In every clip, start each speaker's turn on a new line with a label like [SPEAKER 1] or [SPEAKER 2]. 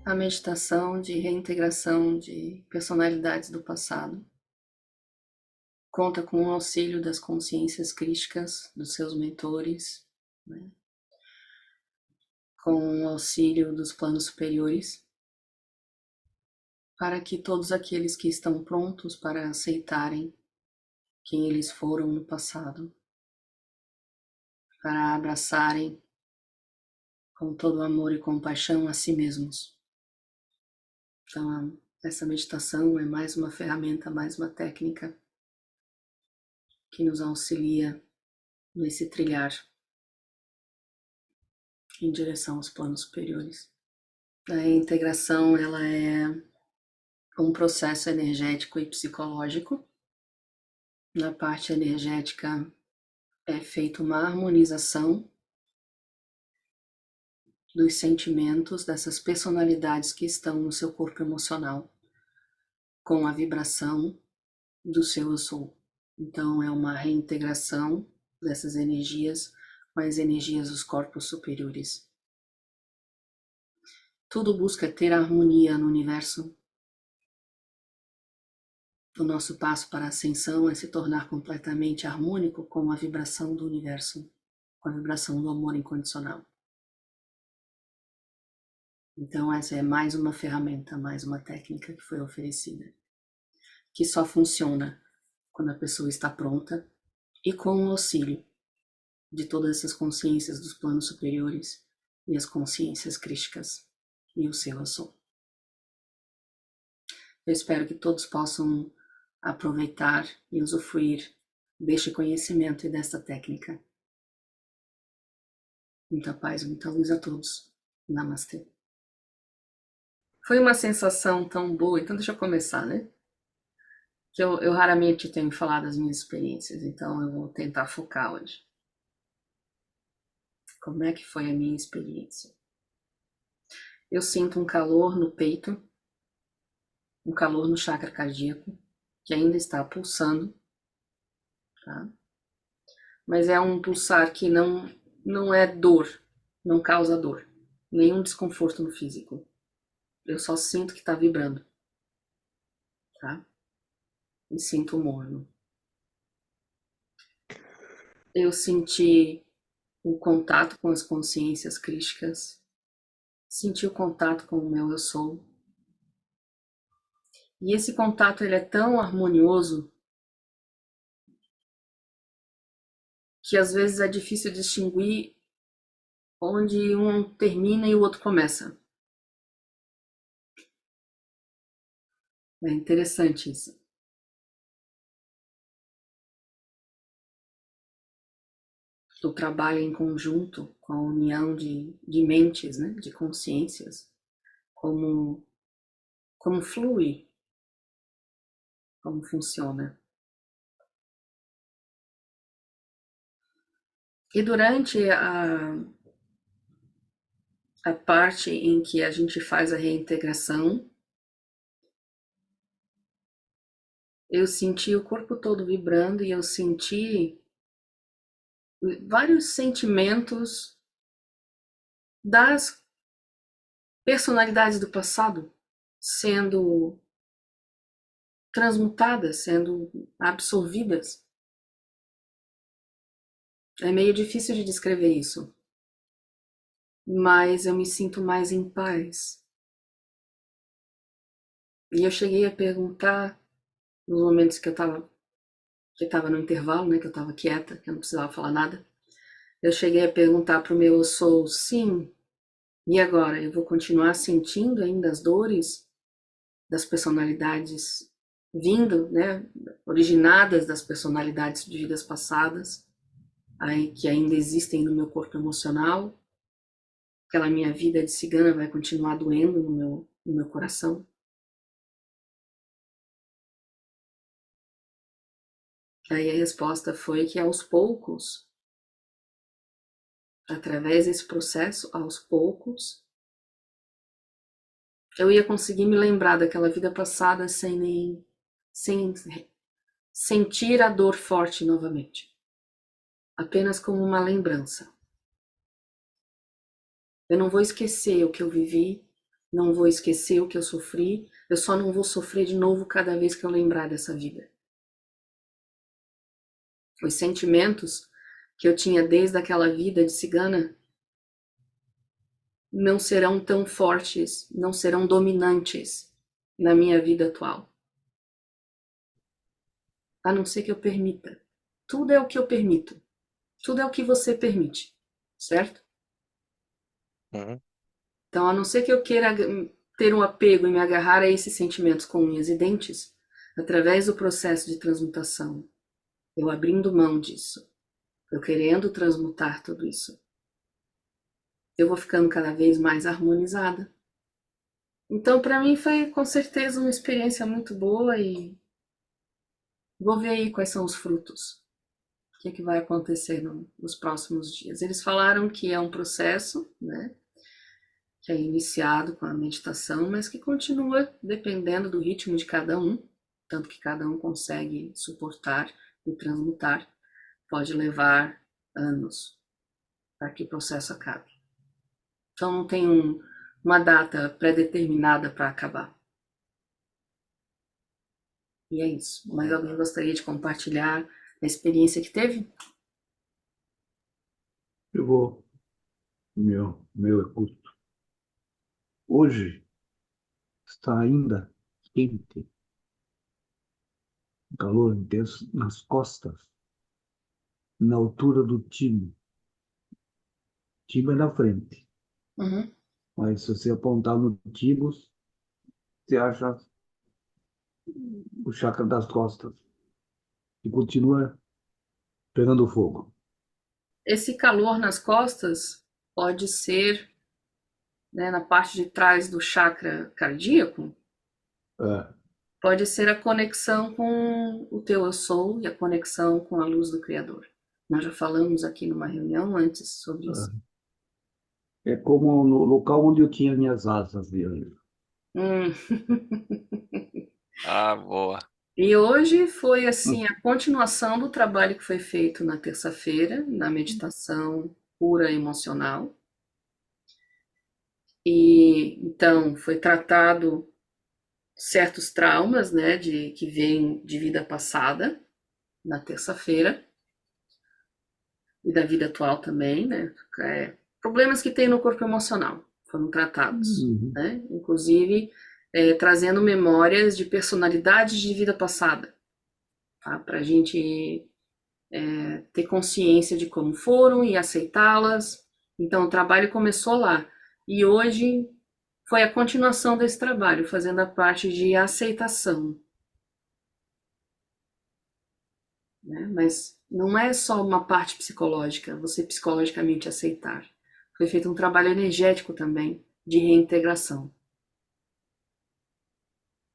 [SPEAKER 1] A meditação de reintegração de personalidades do passado conta com o auxílio das consciências crísticas dos seus mentores, né? Com o auxílio dos planos superiores, para que todos aqueles que estão prontos para aceitarem quem eles foram no passado, para abraçarem com todo amor e compaixão a si mesmos. Então, essa meditação é mais uma ferramenta, mais uma técnica que nos auxilia nesse trilhar em direção aos planos superiores. A integração, ela é um processo energético e psicológico. Na parte energética é feita uma harmonização dos sentimentos dessas personalidades que estão no seu corpo emocional com a vibração do seu eu sou. Então é uma reintegração dessas energias com as energias dos corpos superiores. Tudo busca ter harmonia no universo. O nosso passo para a ascensão é se tornar completamente harmônico com a vibração do universo, com a vibração do amor incondicional. Então essa é mais uma ferramenta, mais uma técnica que foi oferecida, que só funciona quando a pessoa está pronta e com o auxílio de todas essas consciências dos planos superiores e as consciências crísticas e o seu eu sou. Eu espero que todos possam aproveitar e usufruir deste conhecimento e desta técnica. Muita paz, muita luz a todos. Namastê. Foi uma sensação tão boa, então deixa eu começar, né? Que eu raramente tenho falado das minhas experiências, então eu vou tentar focar hoje. Como é que foi a minha experiência? Eu sinto um calor no peito, um calor no chakra cardíaco, que ainda está pulsando, tá? Mas é um pulsar que não é dor, não causa dor, nenhum desconforto no físico. Eu só sinto que está vibrando, tá? E sinto morno. Eu senti o contato com as consciências crísticas, senti o contato com o meu eu sou. E esse contato ele é tão harmonioso que às vezes é difícil distinguir onde um termina e o outro começa. É interessante isso. O trabalho em conjunto com a união de mentes, né, de consciências, como flui, como funciona. E durante a parte em que a gente faz a reintegração, eu senti o corpo todo vibrando e eu senti vários sentimentos das personalidades do passado sendo transmutadas, sendo absorvidas. É meio difícil de descrever isso, mas eu me sinto mais em paz. E eu cheguei a perguntar, nos momentos que eu estava no intervalo, né, que eu estava quieta, que eu não precisava falar nada, eu cheguei a perguntar para o meu eu sou, sim, e agora? Eu vou continuar sentindo ainda as dores das personalidades vindo, né, originadas das personalidades de vidas passadas, aí, que ainda existem no meu corpo emocional? Aquela minha vida de cigana vai continuar doendo no meu coração? Aí a resposta foi que aos poucos, através desse processo, aos poucos, eu ia conseguir me lembrar daquela vida passada sem sentir a dor forte novamente, apenas como uma lembrança. Eu não vou esquecer o que eu vivi, não vou esquecer o que eu sofri, eu só não vou sofrer de novo cada vez que eu lembrar dessa vida. Os sentimentos que eu tinha desde aquela vida de cigana não serão tão fortes, não serão dominantes na minha vida atual. A não ser que eu permita. Tudo é o que eu permito. Tudo é o que você permite, certo?
[SPEAKER 2] Uhum.
[SPEAKER 1] Então, a não ser que eu queira ter um apego e me agarrar a esses sentimentos com unhas e dentes, através do processo de transmutação, eu abrindo mão disso, eu querendo transmutar tudo isso, eu vou ficando cada vez mais harmonizada. Então, para mim, foi com certeza uma experiência muito boa e vou ver aí quais são os frutos. O que, é que vai acontecer nos próximos dias. Eles falaram que é um processo, né, que é iniciado com a meditação, mas que continua dependendo do ritmo de cada um, tanto que cada um consegue suportar e transmutar, pode levar anos para que o processo acabe. Então não tem uma data pré-determinada para acabar. E é isso. Mas
[SPEAKER 2] Uhum.
[SPEAKER 1] alguém gostaria de compartilhar a experiência que teve?
[SPEAKER 3] Eu vou, meu recurso. Hoje está ainda quente, um calor intenso nas costas, na altura do timo. Timo é na frente,
[SPEAKER 1] Uhum.
[SPEAKER 3] mas se você apontar no timo, você acha o chakra das costas e continua pegando fogo.
[SPEAKER 1] Esse calor nas costas pode ser, né, na parte de trás do chakra cardíaco,
[SPEAKER 3] É,
[SPEAKER 1] pode ser a conexão com o teu eu sou e a conexão com a luz do Criador. Nós já falamos aqui numa reunião antes sobre isso.
[SPEAKER 3] é como no local onde eu tinha minhas asas de anjo.
[SPEAKER 1] Hum.
[SPEAKER 2] Ah, boa.
[SPEAKER 1] E hoje foi assim a continuação do trabalho que foi feito na terça-feira, na meditação pura emocional. E então foi tratado certos traumas, né, que vêm de vida passada na terça-feira e da vida atual também, né? Problemas que tem no corpo emocional foram tratados,
[SPEAKER 3] Uhum.
[SPEAKER 1] né? Inclusive trazendo memórias de personalidades de vida passada, tá? Para a gente ter consciência de como foram e aceitá-las. Então o trabalho começou lá e hoje foi a continuação desse trabalho, fazendo a parte de aceitação, né? Mas não é só uma parte psicológica, você psicologicamente aceitar. Foi feito um trabalho energético também de reintegração,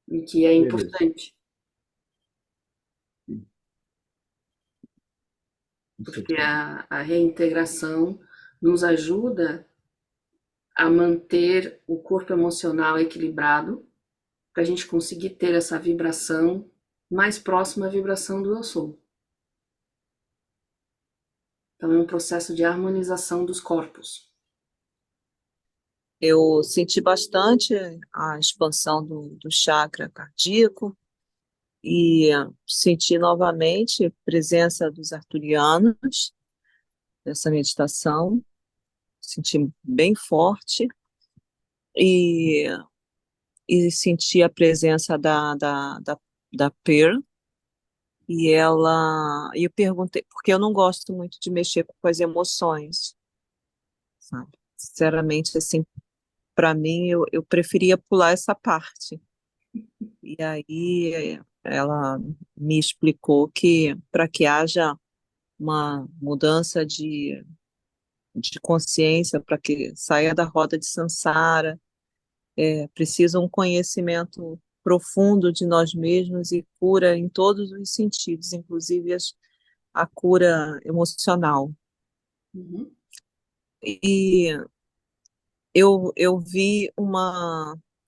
[SPEAKER 1] e que é
[SPEAKER 3] Beleza.
[SPEAKER 1] importante,
[SPEAKER 3] Isso
[SPEAKER 1] porque
[SPEAKER 3] aqui.
[SPEAKER 1] a reintegração nos ajuda a manter o corpo emocional equilibrado, para a gente conseguir ter essa vibração mais próxima à vibração do eu sou. Então é um processo de harmonização dos corpos.
[SPEAKER 4] Eu senti bastante a expansão do chakra cardíaco e senti novamente a presença dos arturianos nessa meditação, senti bem forte e, e senti a presença da Pearl e eu perguntei, porque eu não gosto muito de mexer com as emoções, sabe? Sinceramente, assim, para mim, eu preferia pular essa parte. E aí ela me explicou que para que haja uma mudança de consciência, para que saia da roda de samsara, é precisa um conhecimento profundo de nós mesmos e cura em todos os sentidos, inclusive a cura emocional.
[SPEAKER 1] Uhum.
[SPEAKER 4] E eu vi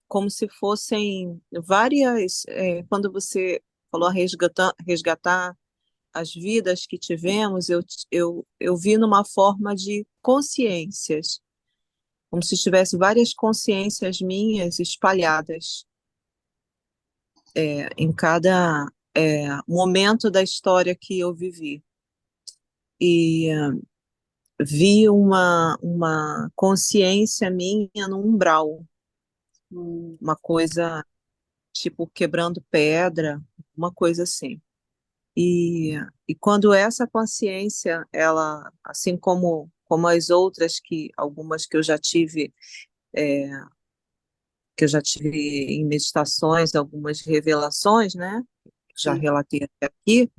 [SPEAKER 4] como se fossem várias, quando você falou resgatar as vidas que tivemos, eu vi numa forma de consciências, como se tivesse várias consciências minhas espalhadas em cada momento da história que eu vivi. E vi uma consciência minha no umbral,
[SPEAKER 1] Hum,
[SPEAKER 4] uma coisa tipo quebrando pedra, uma coisa assim. E, e quando essa consciência, ela, assim como as outras algumas que eu já tive em meditações, algumas revelações, né? Já
[SPEAKER 1] sim.
[SPEAKER 4] relatei até aqui.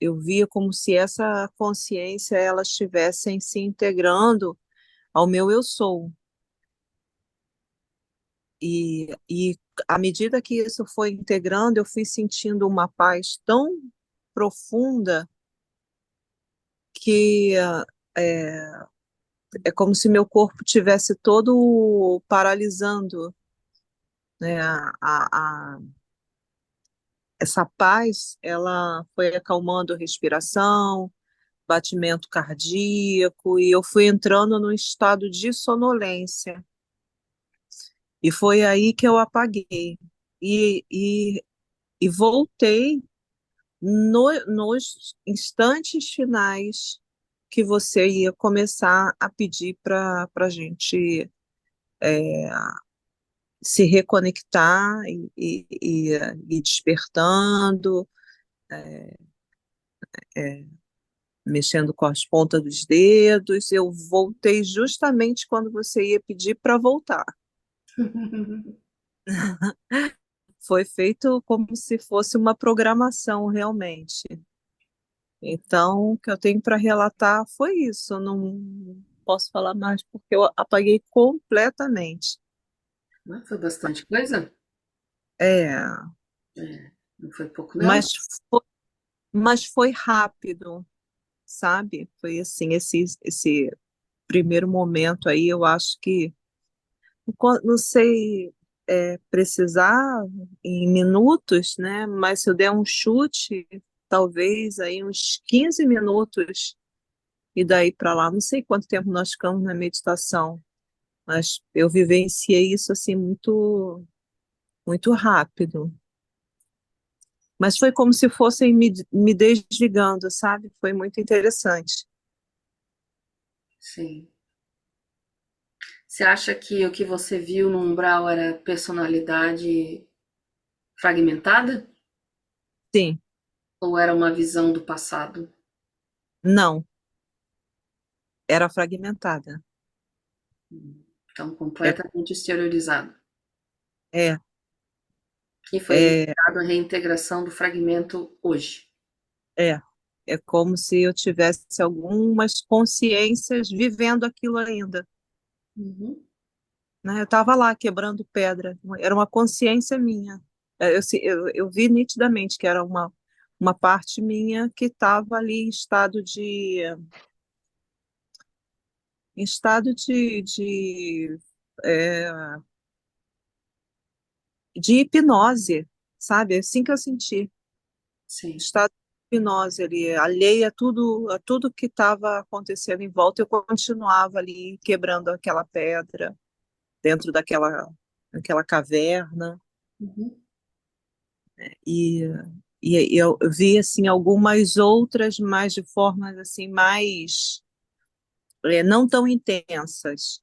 [SPEAKER 4] Eu via como se essa consciência elas estivessem se integrando ao meu eu sou. E à medida que isso foi integrando, eu fui sentindo uma paz tão profunda que é, é como se meu corpo tivesse todo paralisando, né? Essa paz, ela foi acalmando a respiração, batimento cardíaco, e eu fui entrando num estado de sonolência. E foi aí que eu apaguei. E, e, e voltei nos instantes finais que você ia começar a pedir para a gente se reconectar e despertando, é, mexendo com as pontas dos dedos. Eu voltei justamente quando você ia pedir para voltar. Foi feito como se fosse uma programação realmente. Então, o que eu tenho para relatar foi isso. Eu não posso falar mais porque eu apaguei completamente.
[SPEAKER 1] Ah, foi bastante coisa?
[SPEAKER 4] É,
[SPEAKER 1] É, não foi pouco, não?
[SPEAKER 4] mas, fo- mas foi rápido, sabe? Foi assim, esse primeiro momento aí, eu acho que, não sei precisar em minutos, né? Mas se eu der um chute, talvez aí uns 15 minutos e daí para lá, não sei quanto tempo nós ficamos na meditação, mas eu vivenciei isso assim muito, muito rápido. Mas foi como se fossem me desligando, sabe? Foi muito interessante.
[SPEAKER 1] Sim. Você acha que o que você viu no umbral era personalidade fragmentada?
[SPEAKER 4] Sim,
[SPEAKER 1] Ou era uma visão do passado?
[SPEAKER 4] não, era fragmentada.
[SPEAKER 1] Então,
[SPEAKER 4] É,
[SPEAKER 1] completamente exteriorizado.
[SPEAKER 4] é,
[SPEAKER 1] E foi
[SPEAKER 4] é,
[SPEAKER 1] iniciado a reintegração do fragmento hoje.
[SPEAKER 4] é. É como se eu tivesse algumas consciências vivendo aquilo ainda,
[SPEAKER 1] Uhum.
[SPEAKER 4] né? Eu estava lá quebrando pedra, era uma consciência minha. Eu vi nitidamente que era uma parte minha que estava ali em estado é, de hipnose, sabe? É assim que eu senti,
[SPEAKER 1] Sim.
[SPEAKER 4] estado de hipnose ali, alheia a tudo que estava acontecendo em volta, eu continuava ali quebrando aquela pedra dentro daquela caverna
[SPEAKER 1] Uhum.
[SPEAKER 4] e, e eu vi assim algumas outras, mas de formas assim mais não tão intensas.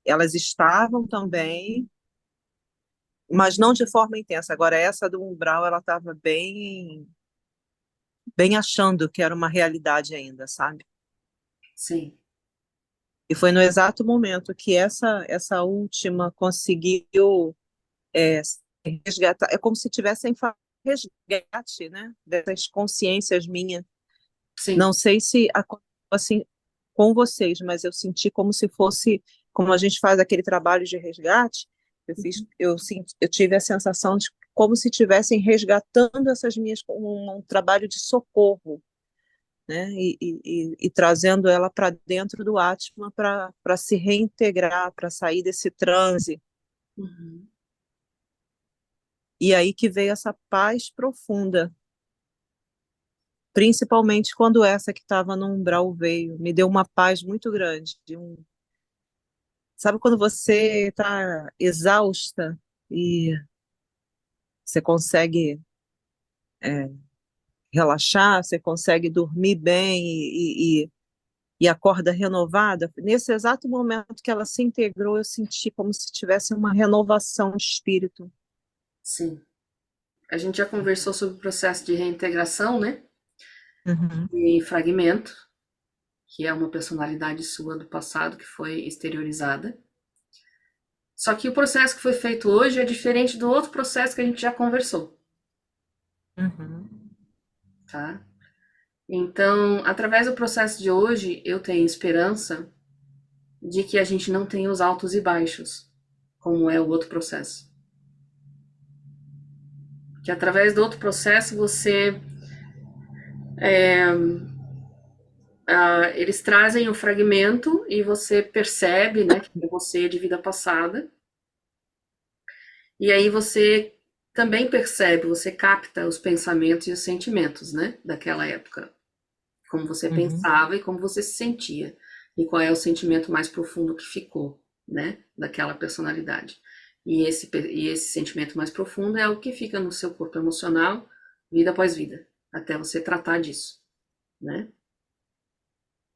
[SPEAKER 4] Elas estavam também, mas não de forma intensa. Agora essa do umbral, ela estava bem achando que era uma realidade ainda, sabe?
[SPEAKER 1] Sim.
[SPEAKER 4] E foi no exato momento que essa última conseguiu é, resgatar, é como se tivessem resgate, né, dessas consciências minhas.
[SPEAKER 1] Sim.
[SPEAKER 4] Não sei se aconteceu assim com vocês, mas eu senti como se fosse, como a gente faz aquele trabalho de resgate, eu tive a sensação de como se tivessem resgatando essas minhas, um trabalho de socorro, né? E trazendo ela para dentro do Atma para se reintegrar, para sair desse transe.
[SPEAKER 1] Uhum.
[SPEAKER 4] E aí que veio essa paz profunda, principalmente quando essa que estava no umbral veio, me deu uma paz muito grande, Sabe quando você está exausta e você consegue é, relaxar, você consegue dormir bem e acorda renovada? Nesse exato momento que ela se integrou, eu senti como se tivesse uma renovação de espírito.
[SPEAKER 1] Sim. A gente já conversou sobre o processo de reintegração, né?
[SPEAKER 4] Uhum,
[SPEAKER 1] E fragmento, que é uma personalidade sua do passado que foi exteriorizada. Só que o processo que foi feito hoje é diferente do outro processo que a gente já conversou,
[SPEAKER 4] uhum,
[SPEAKER 1] tá? Então, através do processo de hoje, eu tenho esperança de que a gente não tenha os altos e baixos, como é o outro processo. Que através do outro processo você eles trazem o fragmento e você percebe, né, que é você de vida passada. E aí você também percebe, você capta os pensamentos e os sentimentos, né, daquela época. Como você
[SPEAKER 4] uhum,
[SPEAKER 1] pensava e como você se sentia. E qual é o sentimento mais profundo que ficou, né, daquela personalidade. E esse sentimento mais profundo é o que fica no seu corpo emocional, vida após vida, até você tratar disso, né?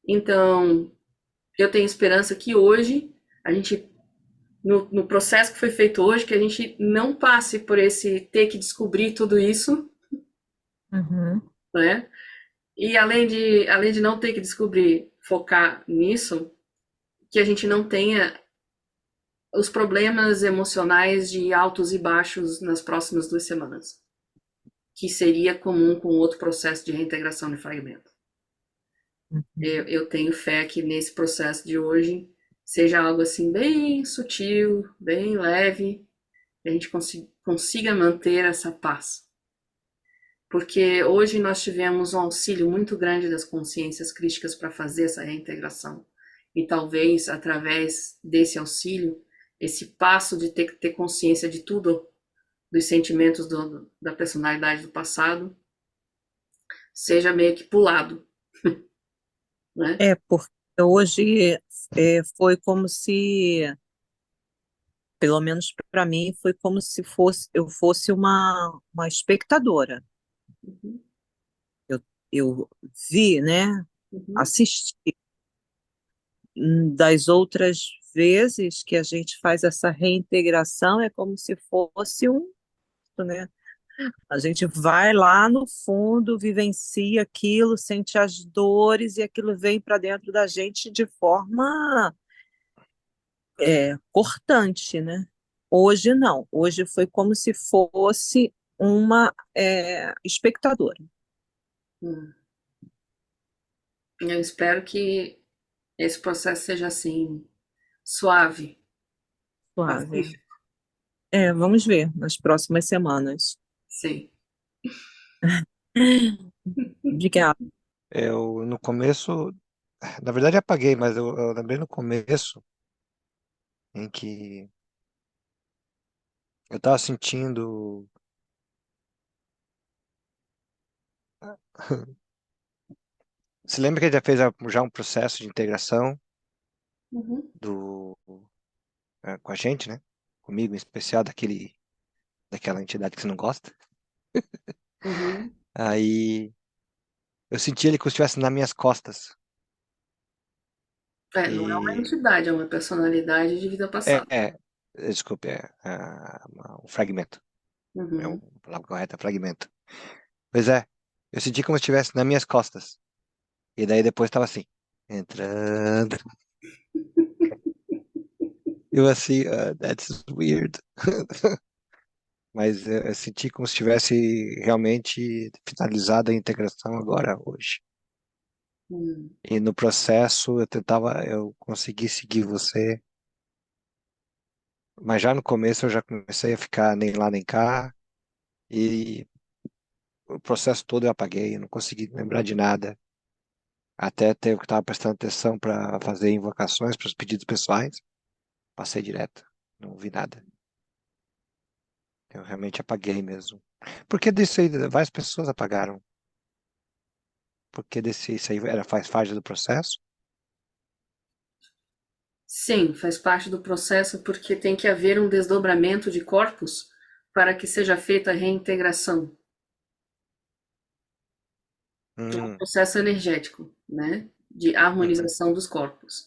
[SPEAKER 1] Então, eu tenho esperança que hoje, a gente, no processo que foi feito hoje, que a gente não passe por esse ter que descobrir tudo isso,
[SPEAKER 4] uhum.
[SPEAKER 1] né? E além de não ter que descobrir, focar nisso, que a gente não tenha os problemas emocionais de altos e baixos nas próximas 2 semanas, que seria comum com outro processo de reintegração de fragmento. Eu tenho fé que nesse processo de hoje seja algo assim bem sutil, bem leve, que a gente consiga manter essa paz. Porque hoje nós tivemos um auxílio muito grande das consciências crísticas para fazer essa reintegração. E talvez através desse auxílio, esse passo de ter que ter consciência de tudo, dos sentimentos da personalidade do passado, seja meio que pulado, né?
[SPEAKER 4] Porque hoje foi como se, pelo menos para mim, foi como se eu fosse uma espectadora.
[SPEAKER 1] Uhum,
[SPEAKER 4] Eu vi, né,
[SPEAKER 1] uhum,
[SPEAKER 4] assisti. Das outras vezes que a gente faz essa reintegração, é como se fosse né? A gente vai lá no fundo, vivencia aquilo, sente as dores e aquilo vem para dentro da gente de forma cortante, né? Hoje não. Hoje foi como se fosse uma espectadora.
[SPEAKER 1] uhum. Eu espero que esse processo seja assim, suave,
[SPEAKER 4] Suave.
[SPEAKER 1] pacífico.
[SPEAKER 4] Vamos ver nas próximas semanas.
[SPEAKER 1] Sim.
[SPEAKER 4] Obrigada.
[SPEAKER 2] Eu, no começo, na verdade apaguei, mas eu lembrei no começo em que eu tava sentindo. Você lembra que ele já fez já um processo de integração
[SPEAKER 1] Uhum,
[SPEAKER 2] do, com a gente, né? Comigo, em especial, daquela entidade que você não gosta.
[SPEAKER 1] uhum.
[SPEAKER 2] Aí eu senti ele como se estivesse nas minhas costas.
[SPEAKER 1] Não é uma
[SPEAKER 2] E
[SPEAKER 1] entidade, é uma personalidade de vida
[SPEAKER 2] é,
[SPEAKER 1] passada.
[SPEAKER 2] é, desculpe, um fragmento. É
[SPEAKER 1] Uhum.
[SPEAKER 2] a palavra correta, fragmento. Pois é, eu senti como se estivesse nas minhas costas. E daí depois estava assim, entrando. Eu assim, that's weird. Mas eu senti como se tivesse realmente finalizado a integração agora, hoje.
[SPEAKER 1] Hum.
[SPEAKER 2] E no processo eu consegui seguir você, mas já no começo eu já comecei a ficar nem lá nem cá, e o processo todo eu apaguei, eu não consegui lembrar de nada. Até ter que estava prestando atenção para fazer invocações para os pedidos pessoais, passei direto, não vi nada. Eu realmente apaguei mesmo. Porque desse aí, várias pessoas apagaram. Porque desse isso aí faz parte do processo.
[SPEAKER 1] Sim, faz parte do processo porque tem que haver um desdobramento de corpos para que seja feita a reintegração. É um
[SPEAKER 2] Hum,
[SPEAKER 1] processo energético, né? De
[SPEAKER 2] uhum,
[SPEAKER 1] harmonização dos corpos.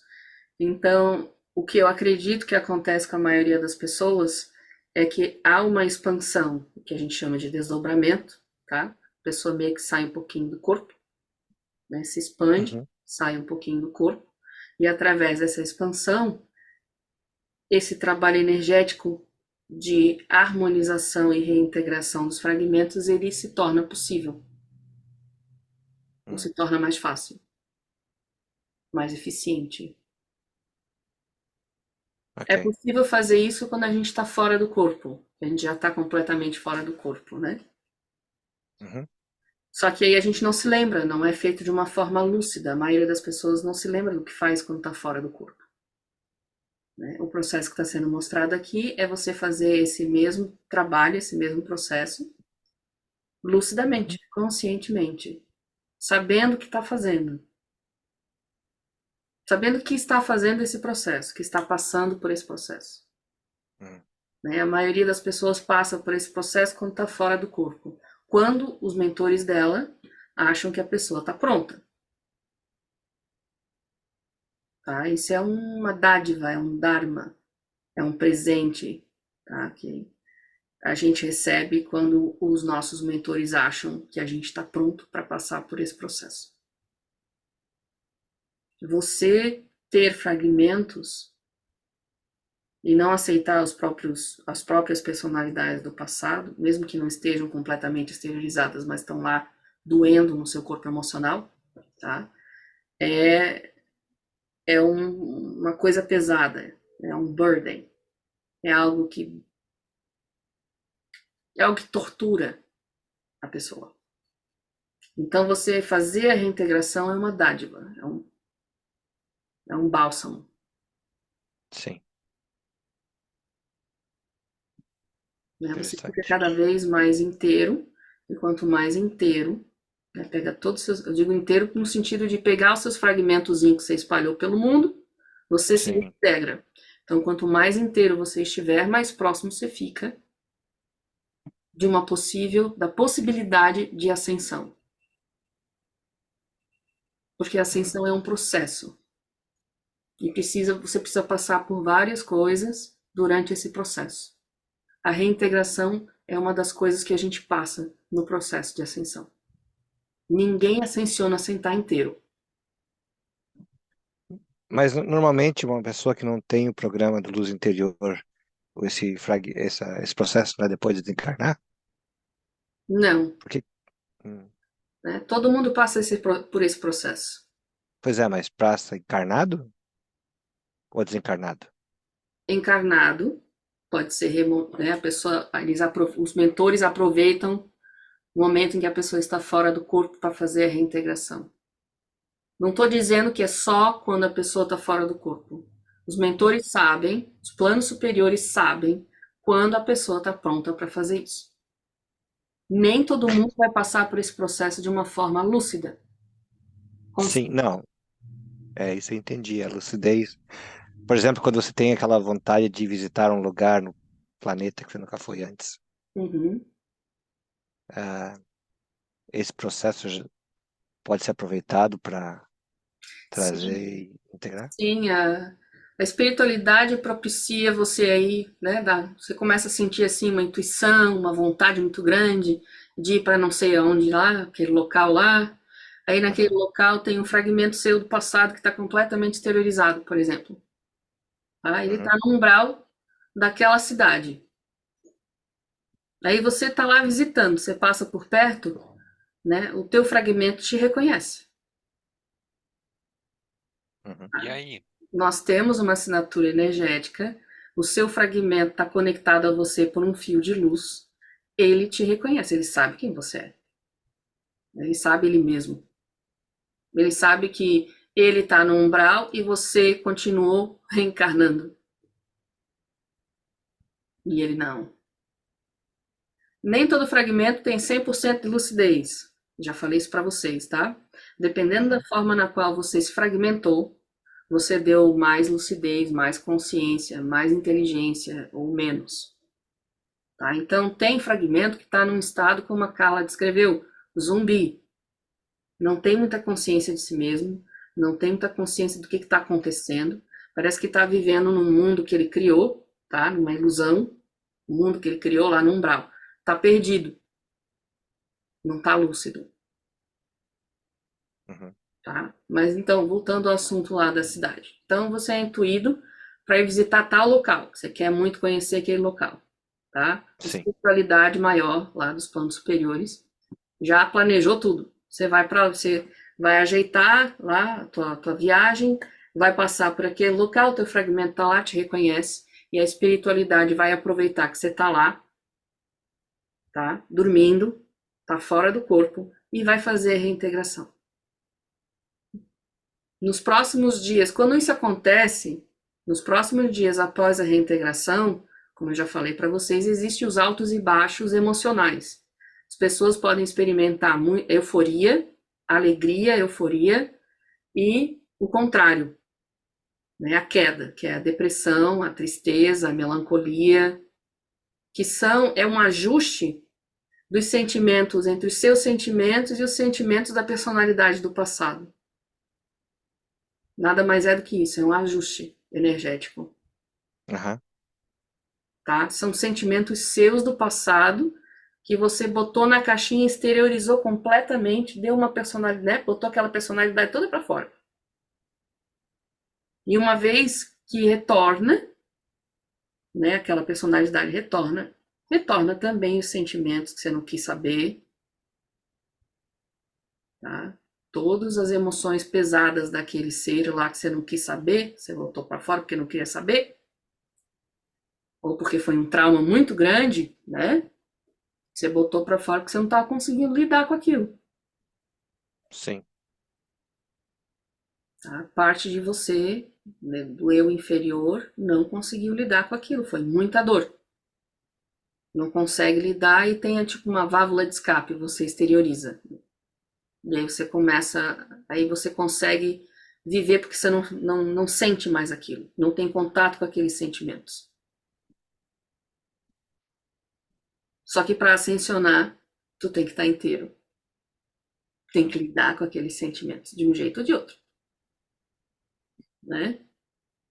[SPEAKER 1] Então, o que eu acredito que acontece com a maioria das pessoas é que há uma expansão, o que a gente chama de desdobramento, tá? A pessoa meio que sai um pouquinho do corpo, né? Se expande,
[SPEAKER 2] uhum,
[SPEAKER 1] sai um pouquinho do corpo, e através dessa expansão, esse trabalho energético de harmonização e reintegração dos fragmentos, ele se torna possível, ou
[SPEAKER 2] hum,
[SPEAKER 1] se torna mais fácil, mais eficiente. É
[SPEAKER 2] ok.
[SPEAKER 1] possível fazer isso quando a gente está fora do corpo, a gente já está completamente fora do corpo, né?
[SPEAKER 2] Uhum,
[SPEAKER 1] Só que aí a gente não se lembra, não é feito de uma forma lúcida. A maioria das pessoas não se lembra do que faz quando está fora do corpo, né? O processo que está sendo mostrado aqui é você fazer esse mesmo trabalho, esse mesmo processo, lucidamente,
[SPEAKER 2] uhum,
[SPEAKER 1] conscientemente, sabendo o que está fazendo, sabendo que está fazendo esse processo, que está passando por esse processo.
[SPEAKER 2] uhum.
[SPEAKER 1] Né? A maioria das pessoas passa por esse processo quando está fora do corpo. Quando os mentores dela acham que a pessoa está pronta. Tá? Isso é uma dádiva, é um dharma, é um presente, tá? Que a gente recebe quando os nossos mentores acham que a gente está pronto para passar por esse processo. Você ter fragmentos e não aceitar as próprias personalidades do passado, mesmo que não estejam completamente exteriorizadas, mas estão lá doendo no seu corpo emocional, tá? É, uma coisa pesada, é um burden, é algo que tortura a pessoa. Então você fazer a reintegração é uma dádiva, é um bálsamo,
[SPEAKER 2] Sim,
[SPEAKER 1] né? Você fica
[SPEAKER 2] interessante.
[SPEAKER 1] cada vez mais inteiro, e quanto mais inteiro, né, pega todos os seus, eu digo inteiro no sentido de pegar os seus fragmentos que você espalhou pelo mundo, você se
[SPEAKER 2] Sim,
[SPEAKER 1] integra. Então, quanto mais inteiro você estiver, mais próximo você fica de da possibilidade de ascensão. Porque a
[SPEAKER 2] uhum.
[SPEAKER 1] ascensão é um processo. E você precisa passar por várias coisas durante esse processo. A reintegração é uma das coisas que a gente passa no processo de ascensão. Ninguém ascensiona sem estar inteiro.
[SPEAKER 2] Mas normalmente uma pessoa que não tem o programa de luz interior, ou esse processo não é depois de desencarnar?
[SPEAKER 1] Não,
[SPEAKER 2] Porque, hum,
[SPEAKER 1] né? Todo mundo passa por esse processo.
[SPEAKER 2] pois é, mas para estar encarnado ou desencarnado?
[SPEAKER 1] Encarnado, pode ser né? A pessoa, os mentores aproveitam o momento em que a pessoa está fora do corpo para fazer a reintegração. Não estou dizendo que é só quando a pessoa está fora do corpo. Os mentores sabem, os planos superiores sabem quando a pessoa está pronta para fazer isso. Nem todo mundo vai passar por esse processo de uma forma lúcida.
[SPEAKER 2] Sim, não, é isso eu entendi, a lucidez. Por exemplo, quando você tem aquela vontade de visitar um lugar no planeta que você nunca foi antes,
[SPEAKER 1] Uhum.
[SPEAKER 2] ah, esse processo pode ser aproveitado para trazer
[SPEAKER 1] Sim,
[SPEAKER 2] e integrar?
[SPEAKER 1] sim, a espiritualidade propicia você aí, né? Você começa a sentir assim uma intuição, uma vontade muito grande de ir para não sei aonde lá, aquele local lá. Aí naquele
[SPEAKER 2] Uhum,
[SPEAKER 1] local tem um fragmento seu do passado que está completamente exteriorizado, por exemplo. Tá? Ele
[SPEAKER 2] uhum,
[SPEAKER 1] está no umbral daquela cidade. Aí você está lá visitando, você passa por perto, né? O teu fragmento te reconhece.
[SPEAKER 2] uhum,
[SPEAKER 5] E aí?
[SPEAKER 1] Nós temos uma assinatura energética, o seu fragmento está conectado a você por um fio de luz, ele te reconhece, ele sabe quem você é. Ele sabe ele mesmo. Ele sabe que ele está no umbral e você continuou reencarnando. E ele não. Nem todo fragmento tem 100% de lucidez. Já falei isso para vocês, tá? Dependendo da
[SPEAKER 2] uhum,
[SPEAKER 1] forma na qual você se fragmentou, você deu mais lucidez, mais consciência, mais inteligência ou menos. Tá? Então, tem fragmento que está num estado, como a Carla descreveu, zumbi. Não tem muita consciência de si mesmo, não tem muita consciência do que está acontecendo. Parece que está vivendo num mundo que ele criou, tá? Numa ilusão, um mundo que ele criou lá no umbral. Está perdido. Não está lúcido.
[SPEAKER 2] Uhum.
[SPEAKER 1] Tá? Mas então, voltando ao assunto lá da cidade. Então, você é intuído para ir visitar tal local. Você quer muito conhecer aquele local. Tá?
[SPEAKER 2] Sim.
[SPEAKER 1] Espiritualidade maior lá dos planos superiores já planejou tudo. Você vai ajeitar lá a tua viagem, vai passar por aquele local, o teu fragmento está lá, te reconhece, e a espiritualidade vai aproveitar que você está lá, tá? Dormindo, tá fora do corpo, e vai fazer a reintegração. Nos próximos dias, quando isso acontece, nos próximos dias após a reintegração, como eu já falei para vocês, existem os altos e baixos emocionais. As pessoas podem experimentar euforia, alegria, euforia, e o contrário, né, a queda, que é a depressão, a tristeza, a melancolia, que é um ajuste dos sentimentos entre os seus sentimentos e os sentimentos da personalidade do passado. Nada mais é do que isso, é um ajuste energético.
[SPEAKER 2] Uhum.
[SPEAKER 1] Tá? São sentimentos seus do passado que você botou na caixinha, exteriorizou completamente, deu uma personalidade, né? Botou aquela personalidade toda para fora. E uma vez que retorna, né, aquela personalidade retorna também os sentimentos que você não quis saber, tá? Todas as emoções pesadas daquele ser lá que você não quis saber, você voltou para fora porque não queria saber, ou porque foi um trauma muito grande, né? Você botou para fora porque você não estava conseguindo lidar com aquilo.
[SPEAKER 2] Sim.
[SPEAKER 1] Tá? Parte de você, né, do eu inferior, não conseguiu lidar com aquilo, foi muita dor. Não consegue lidar e tem tipo uma válvula de escape, você exterioriza. E aí você aí você consegue viver porque você não sente mais aquilo, não tem contato com aqueles sentimentos. Só que para ascensionar, tu tem que estar inteiro. Tem que lidar com aqueles sentimentos, de um jeito ou de outro. Né?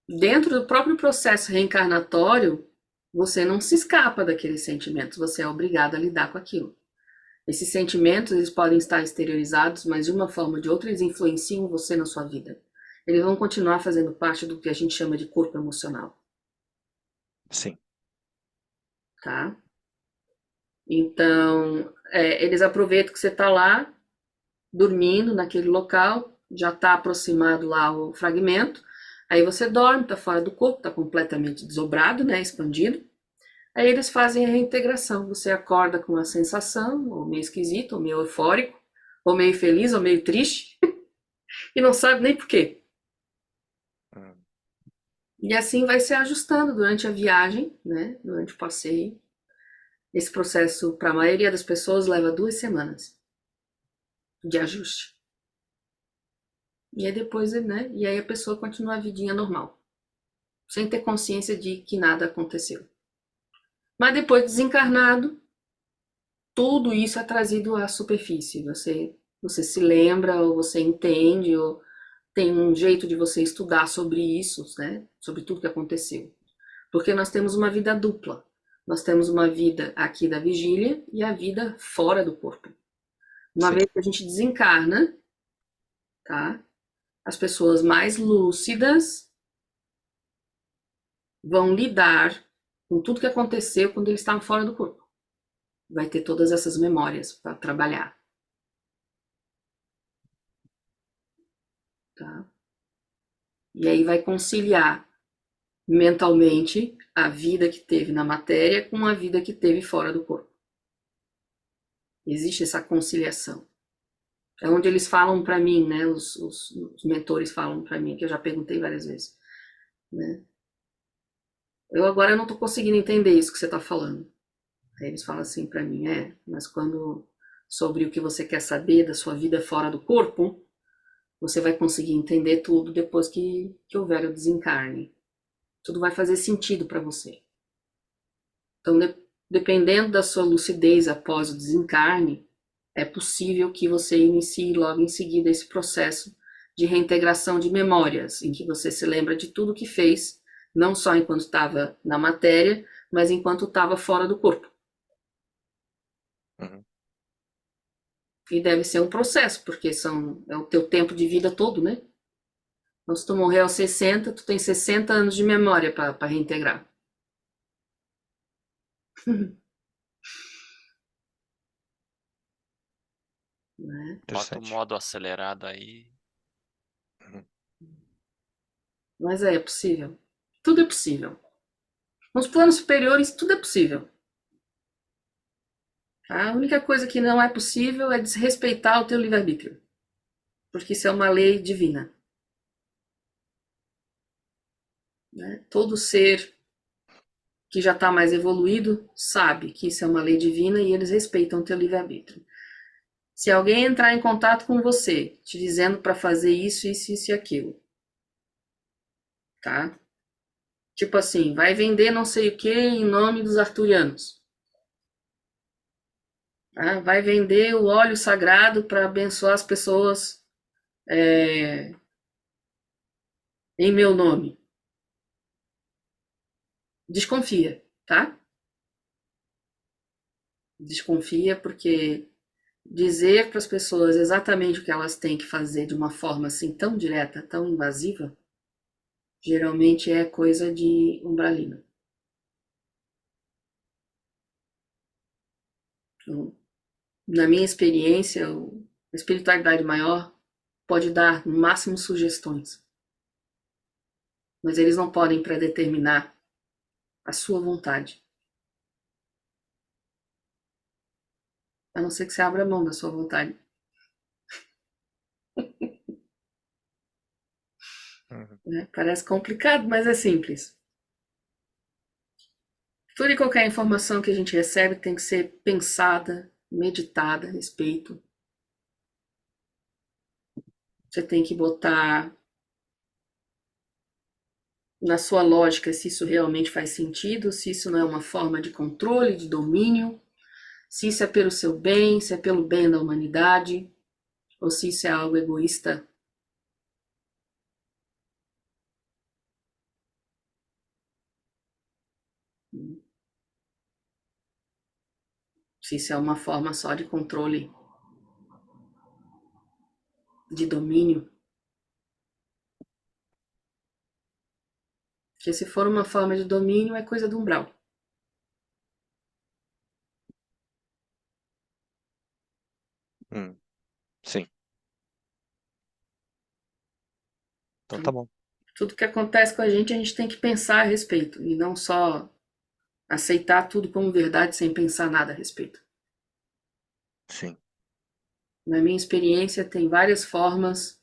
[SPEAKER 1] Dentro do próprio processo reencarnatório, você não se escapa daqueles sentimentos, você é obrigado a lidar com aquilo. Esses sentimentos, eles podem estar exteriorizados, mas de uma forma ou de outra, eles influenciam você na sua vida. Eles vão continuar fazendo parte do que a gente chama de corpo emocional.
[SPEAKER 2] Sim.
[SPEAKER 1] Tá? Então, eles aproveitam que você está lá, dormindo naquele local, já está aproximado lá o fragmento, aí você dorme, está fora do corpo, está completamente desobrado, né, expandido. Aí eles fazem a reintegração, você acorda com uma sensação, ou meio esquisito, ou meio eufórico, ou meio feliz, ou meio triste, e não sabe nem por quê. E assim vai se ajustando durante a viagem, né, durante o passeio. Esse processo, para a maioria das pessoas, leva 2 semanas de ajuste. E aí depois, né, e aí a pessoa continua a vidinha normal, sem ter consciência de que nada aconteceu. Mas depois desencarnado, tudo isso é trazido à superfície. Você se lembra, ou você entende, ou tem um jeito de você estudar sobre isso, né? Sobre tudo que aconteceu. Porque nós temos uma vida dupla. Nós temos uma vida aqui da vigília e a vida fora do corpo. Uma
[SPEAKER 2] Sim.
[SPEAKER 1] vez que a gente desencarna, tá? As pessoas mais lúcidas vão lidar com tudo que aconteceu quando eles estavam fora do corpo. Vai ter todas essas memórias para trabalhar. Tá? E aí vai conciliar mentalmente a vida que teve na matéria com a vida que teve fora do corpo. Existe essa conciliação. É onde eles falam para mim, né? Os mentores falam para mim, que eu já perguntei várias vezes. Né? Eu agora não estou conseguindo entender isso que você está falando. Aí eles falam assim para mim, mas quando sobre o que você quer saber da sua vida fora do corpo, você vai conseguir entender tudo depois que houver o desencarne. Tudo vai fazer sentido para você. Então, dependendo da sua lucidez após o desencarne, é possível que você inicie logo em seguida esse processo de reintegração de memórias, em que você se lembra de tudo que fez, não só enquanto estava na matéria, mas enquanto estava fora do corpo.
[SPEAKER 2] Uhum.
[SPEAKER 1] E deve ser um processo, porque é o teu tempo de vida todo, né? Então, se tu morrer aos 60, tu tem 60 anos de memória para reintegrar. Né?
[SPEAKER 5] Bota o
[SPEAKER 2] Interessante.
[SPEAKER 5] modo acelerado aí.
[SPEAKER 2] Uhum.
[SPEAKER 1] Mas é possível. Tudo é possível. Nos planos superiores, tudo é possível. A única coisa que não é possível é desrespeitar o teu livre-arbítrio. Porque isso é uma lei divina. Né? Todo ser que já está mais evoluído sabe que isso é uma lei divina e eles respeitam o teu livre-arbítrio. Se alguém entrar em contato com você, te dizendo para fazer isso, isso, isso e aquilo, tá? Tipo assim, vai vender não sei o que em nome dos arturianos. Tá? Vai vender o óleo sagrado para abençoar as pessoas em meu nome. Desconfia, tá? Desconfia porque dizer para as pessoas exatamente o que elas têm que fazer de uma forma assim tão direta, tão invasiva, geralmente é coisa de umbralina. Então, na minha experiência, a espiritualidade maior pode dar no máximo sugestões, mas eles não podem predeterminar a sua vontade. A não ser que você abra mão da sua vontade.
[SPEAKER 2] Uhum.
[SPEAKER 1] Né? Parece complicado, mas é simples. Toda e qualquer informação que a gente recebe tem que ser pensada, meditada a respeito. Você tem que botar na sua lógica se isso realmente faz sentido, se isso não é uma forma de controle, de domínio, se isso é pelo seu bem, se é pelo bem da humanidade, ou se isso é algo egoísta. Se isso é uma forma só de controle, de domínio. Porque se for uma forma de domínio, é coisa do umbral.
[SPEAKER 2] Sim. Então tá bom.
[SPEAKER 1] Tudo que acontece com a gente tem que pensar a respeito, e não só aceitar tudo como verdade sem pensar nada a respeito.
[SPEAKER 2] Sim.
[SPEAKER 1] Na minha experiência, tem várias formas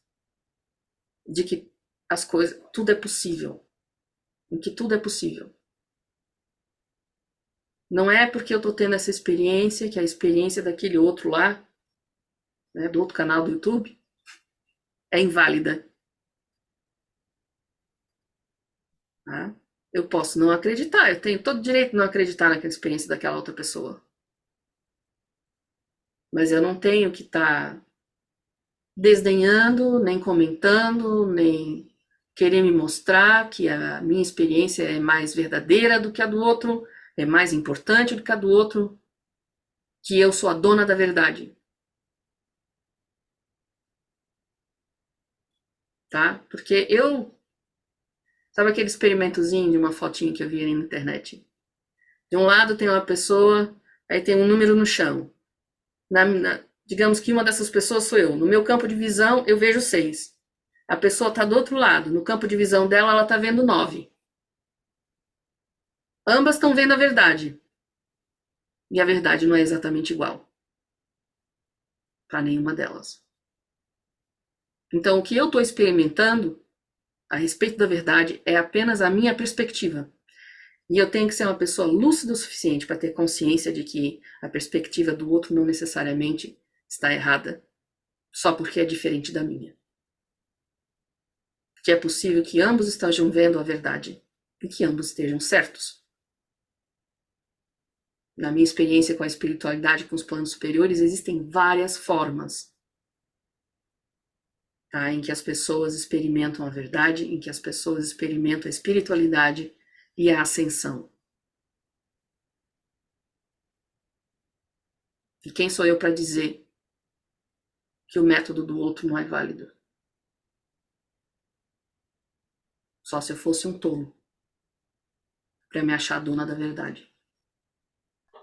[SPEAKER 1] de que as coisas, tudo é possível, em que tudo é possível. Não é porque eu estou tendo essa experiência que a experiência daquele outro lá, né, do outro canal do YouTube, é inválida. Tá? Eu posso não acreditar, eu tenho todo o direito de não acreditar naquela experiência daquela outra pessoa. Mas eu não tenho que estar desdenhando, nem comentando, nem querer me mostrar que a minha experiência é mais verdadeira do que a do outro, é mais importante do que a do outro, que eu sou a dona da verdade. Tá? Porque sabe aquele experimentozinho de uma fotinha que eu vi aí na internet? De um lado tem uma pessoa, aí tem um número no chão. Digamos que uma dessas pessoas sou eu. No meu campo de visão, eu vejo 6. A pessoa está do outro lado. No campo de visão dela, ela está vendo 9. Ambas estão vendo a verdade. E a verdade não é exatamente igual para nenhuma delas. Então, o que eu estou experimentando a respeito da verdade é apenas a minha perspectiva. E eu tenho que ser uma pessoa lúcida o suficiente para ter consciência de que a perspectiva do outro não necessariamente está errada, só porque é diferente da minha. que é possível que ambos estejam vendo a verdade e que ambos estejam certos. Na minha experiência com a espiritualidade, com os planos superiores, existem várias formas, tá? Em que as pessoas experimentam a verdade, em que as pessoas experimentam a espiritualidade e a ascensão. E quem sou eu para dizer que o método do outro não é válido? Só se eu fosse um tolo para me achar dona da verdade.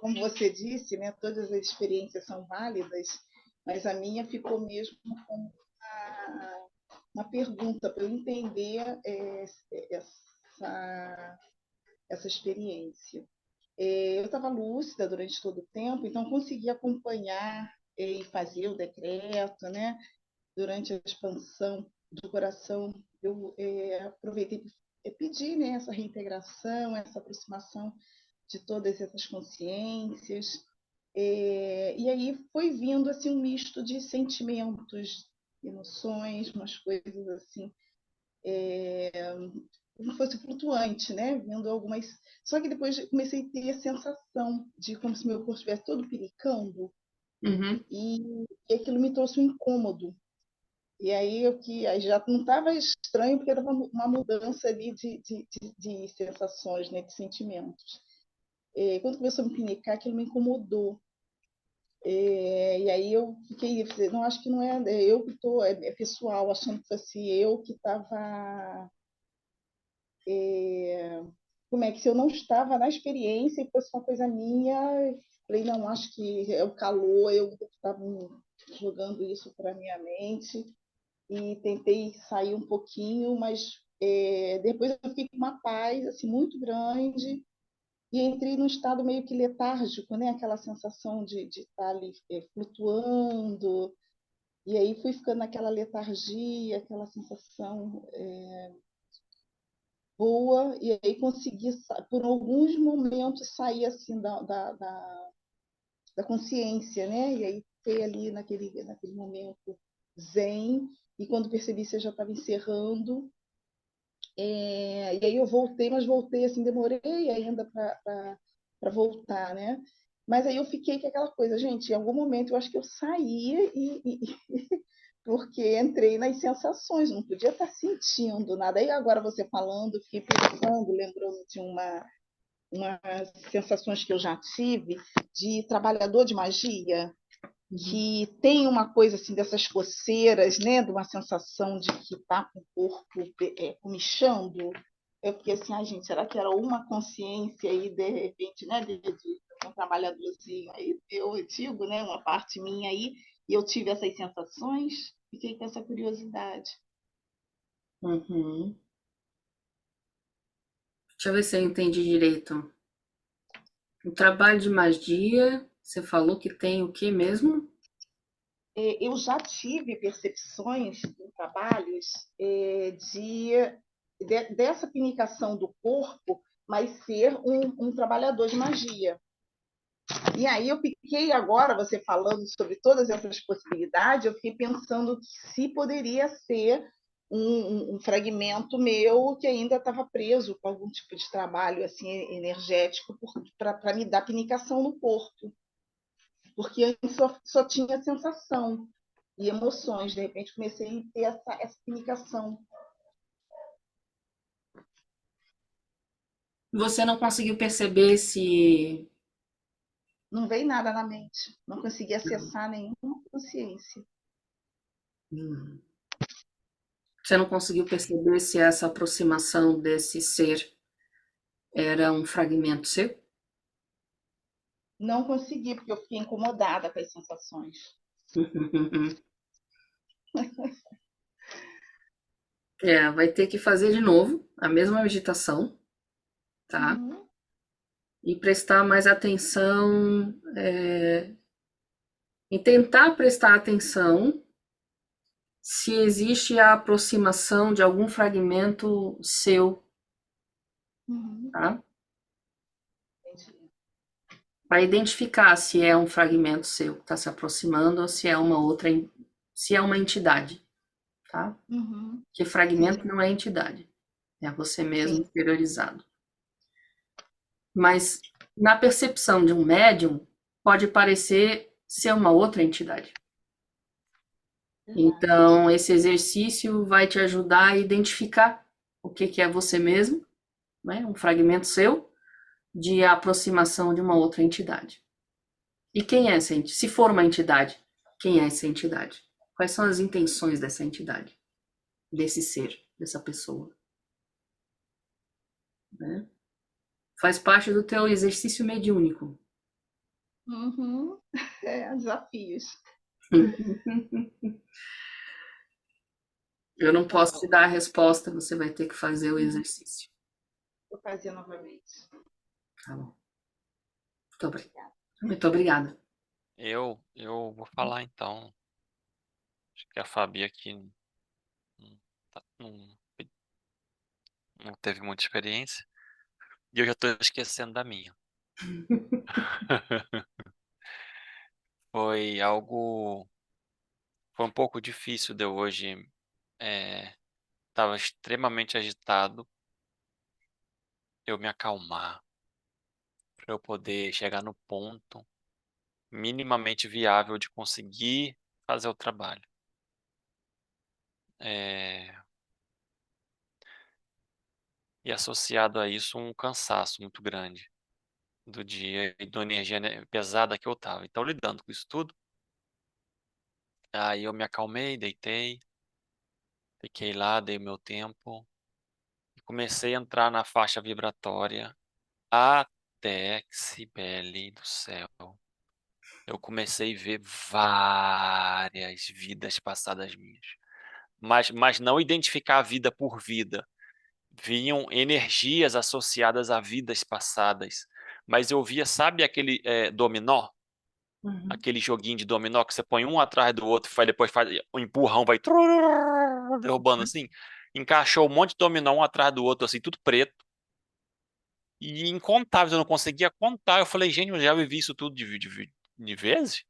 [SPEAKER 5] Como você disse, né, todas as experiências são válidas, mas a minha ficou mesmo como uma pergunta para eu entender essa experiência. Eu estava lúcida durante todo o tempo, então consegui acompanhar e fazer o decreto, né? Durante a expansão do coração, eu aproveitei para pedir, né, essa reintegração, essa aproximação de todas essas consciências. E aí foi vindo assim um misto de sentimentos, emoções, umas coisas assim, como se fosse flutuante, né? Vendo algumas. Só que depois comecei a ter a sensação de como se meu corpo estivesse todo piricando, e aquilo me trouxe um incômodo. E aí aí já não estava estranho, porque era uma mudança ali de sensações, né? De sentimentos. Quando começou a me pinicar, aquilo me incomodou. E aí eu fiquei, não, acho que não é eu que estou, é pessoal, achando que fosse eu que estava. Como é que se eu não estava na experiência e fosse uma coisa minha, falei, não, acho que é o calor, eu estava jogando isso para minha mente e tentei sair um pouquinho, mas depois eu fiquei com uma paz assim muito grande e entrei num estado meio que letárgico, né? Aquela sensação de estar ali flutuando, e aí fui ficando naquela letargia, aquela sensação boa, e aí consegui, por alguns momentos, sair assim da consciência, né? E aí fiquei ali naquele momento zen, e quando percebi que eu já estava encerrando, e aí eu voltei, mas voltei assim, demorei ainda para voltar, né? Mas aí eu fiquei com aquela coisa, gente, em algum momento eu acho que eu saía porque entrei nas sensações, não podia estar sentindo nada. Aí agora você falando, fiquei pensando, lembrando de umas sensações que eu já tive de trabalhador de magia, que tem uma coisa assim dessas coceiras, né, de uma sensação de que está com o corpo comichando. Eu fiquei assim, ai gente, será que era uma consciência aí, de repente, né, de um trabalhadorzinho aí, eu digo, né, uma parte minha aí, e eu tive essas sensações, fiquei com essa curiosidade.
[SPEAKER 1] Uhum. Deixa eu ver se eu entendi direito. O trabalho de magia, você falou que tem o que mesmo?
[SPEAKER 5] Eu já tive percepções em trabalhos dessa pinicação do corpo, mas ser um trabalhador de magia. E aí eu fiquei agora, você falando sobre todas essas possibilidades, eu fiquei pensando que se poderia ser um fragmento meu que ainda estava preso com algum tipo de trabalho assim energético para me dar pinicação no corpo, porque antes só tinha sensação e emoções. De repente comecei a ter essa pinicação.
[SPEAKER 1] Você não conseguiu perceber se
[SPEAKER 5] Não veio nada na mente, não consegui acessar nenhuma consciência.
[SPEAKER 1] você não conseguiu perceber se essa aproximação desse ser era um fragmento seu?
[SPEAKER 5] Não consegui, porque eu fiquei incomodada com as sensações.
[SPEAKER 1] Vai ter que fazer de novo a mesma meditação, tá?
[SPEAKER 5] Uhum.
[SPEAKER 1] E prestar mais atenção, e tentar prestar atenção se existe a aproximação de algum fragmento seu,
[SPEAKER 5] Uhum.
[SPEAKER 1] tá? Para identificar se é um fragmento seu que está se aproximando ou se é uma outra, se é uma entidade. tá?
[SPEAKER 5] Uhum.
[SPEAKER 1] Que fragmento não é entidade, é você mesmo
[SPEAKER 5] Sim.
[SPEAKER 1] exteriorizado. Mas na percepção de um médium, pode parecer ser uma outra entidade. Então, esse exercício vai te ajudar a identificar o que é você mesmo, né? Um fragmento seu de aproximação de uma outra entidade. E quem é essa entidade? Se for uma entidade, quem é essa entidade? Quais são as intenções dessa entidade, desse ser, dessa pessoa? Né? Faz parte do teu exercício mediúnico.
[SPEAKER 5] Uhum. Desafios.
[SPEAKER 1] Eu não posso te dar a resposta, você vai ter que fazer o exercício.
[SPEAKER 5] Vou fazer novamente.
[SPEAKER 1] Tá bom. Muito obrigada. Muito obrigada.
[SPEAKER 6] Eu vou falar então. Acho que a Fabi aqui não, não teve muita experiência. E eu já estou esquecendo da minha. Foi algo. Foi um pouco difícil de eu hoje. Estava extremamente agitado. Eu me acalmar. Para eu poder chegar no ponto minimamente viável de conseguir fazer o trabalho. E associado a isso um cansaço muito grande do dia e da energia pesada que eu estava. Então, lidando com isso tudo, aí eu me acalmei, deitei, fiquei lá, dei meu tempo e comecei a entrar na faixa vibratória até que, Cibele do céu, eu comecei a ver várias vidas passadas minhas. Mas não identificar a vida por vida. Vinham energias associadas a vidas passadas. Mas eu via, sabe aquele dominó?
[SPEAKER 1] Uhum.
[SPEAKER 6] Aquele joguinho de dominó que você põe um atrás do outro, depois faz um empurrão, vai derrubando assim. Encaixou um monte de dominó um atrás do outro, assim, tudo preto. E incontáveis, eu não conseguia contar. Eu falei, gente, eu já vivi isso tudo de vezes?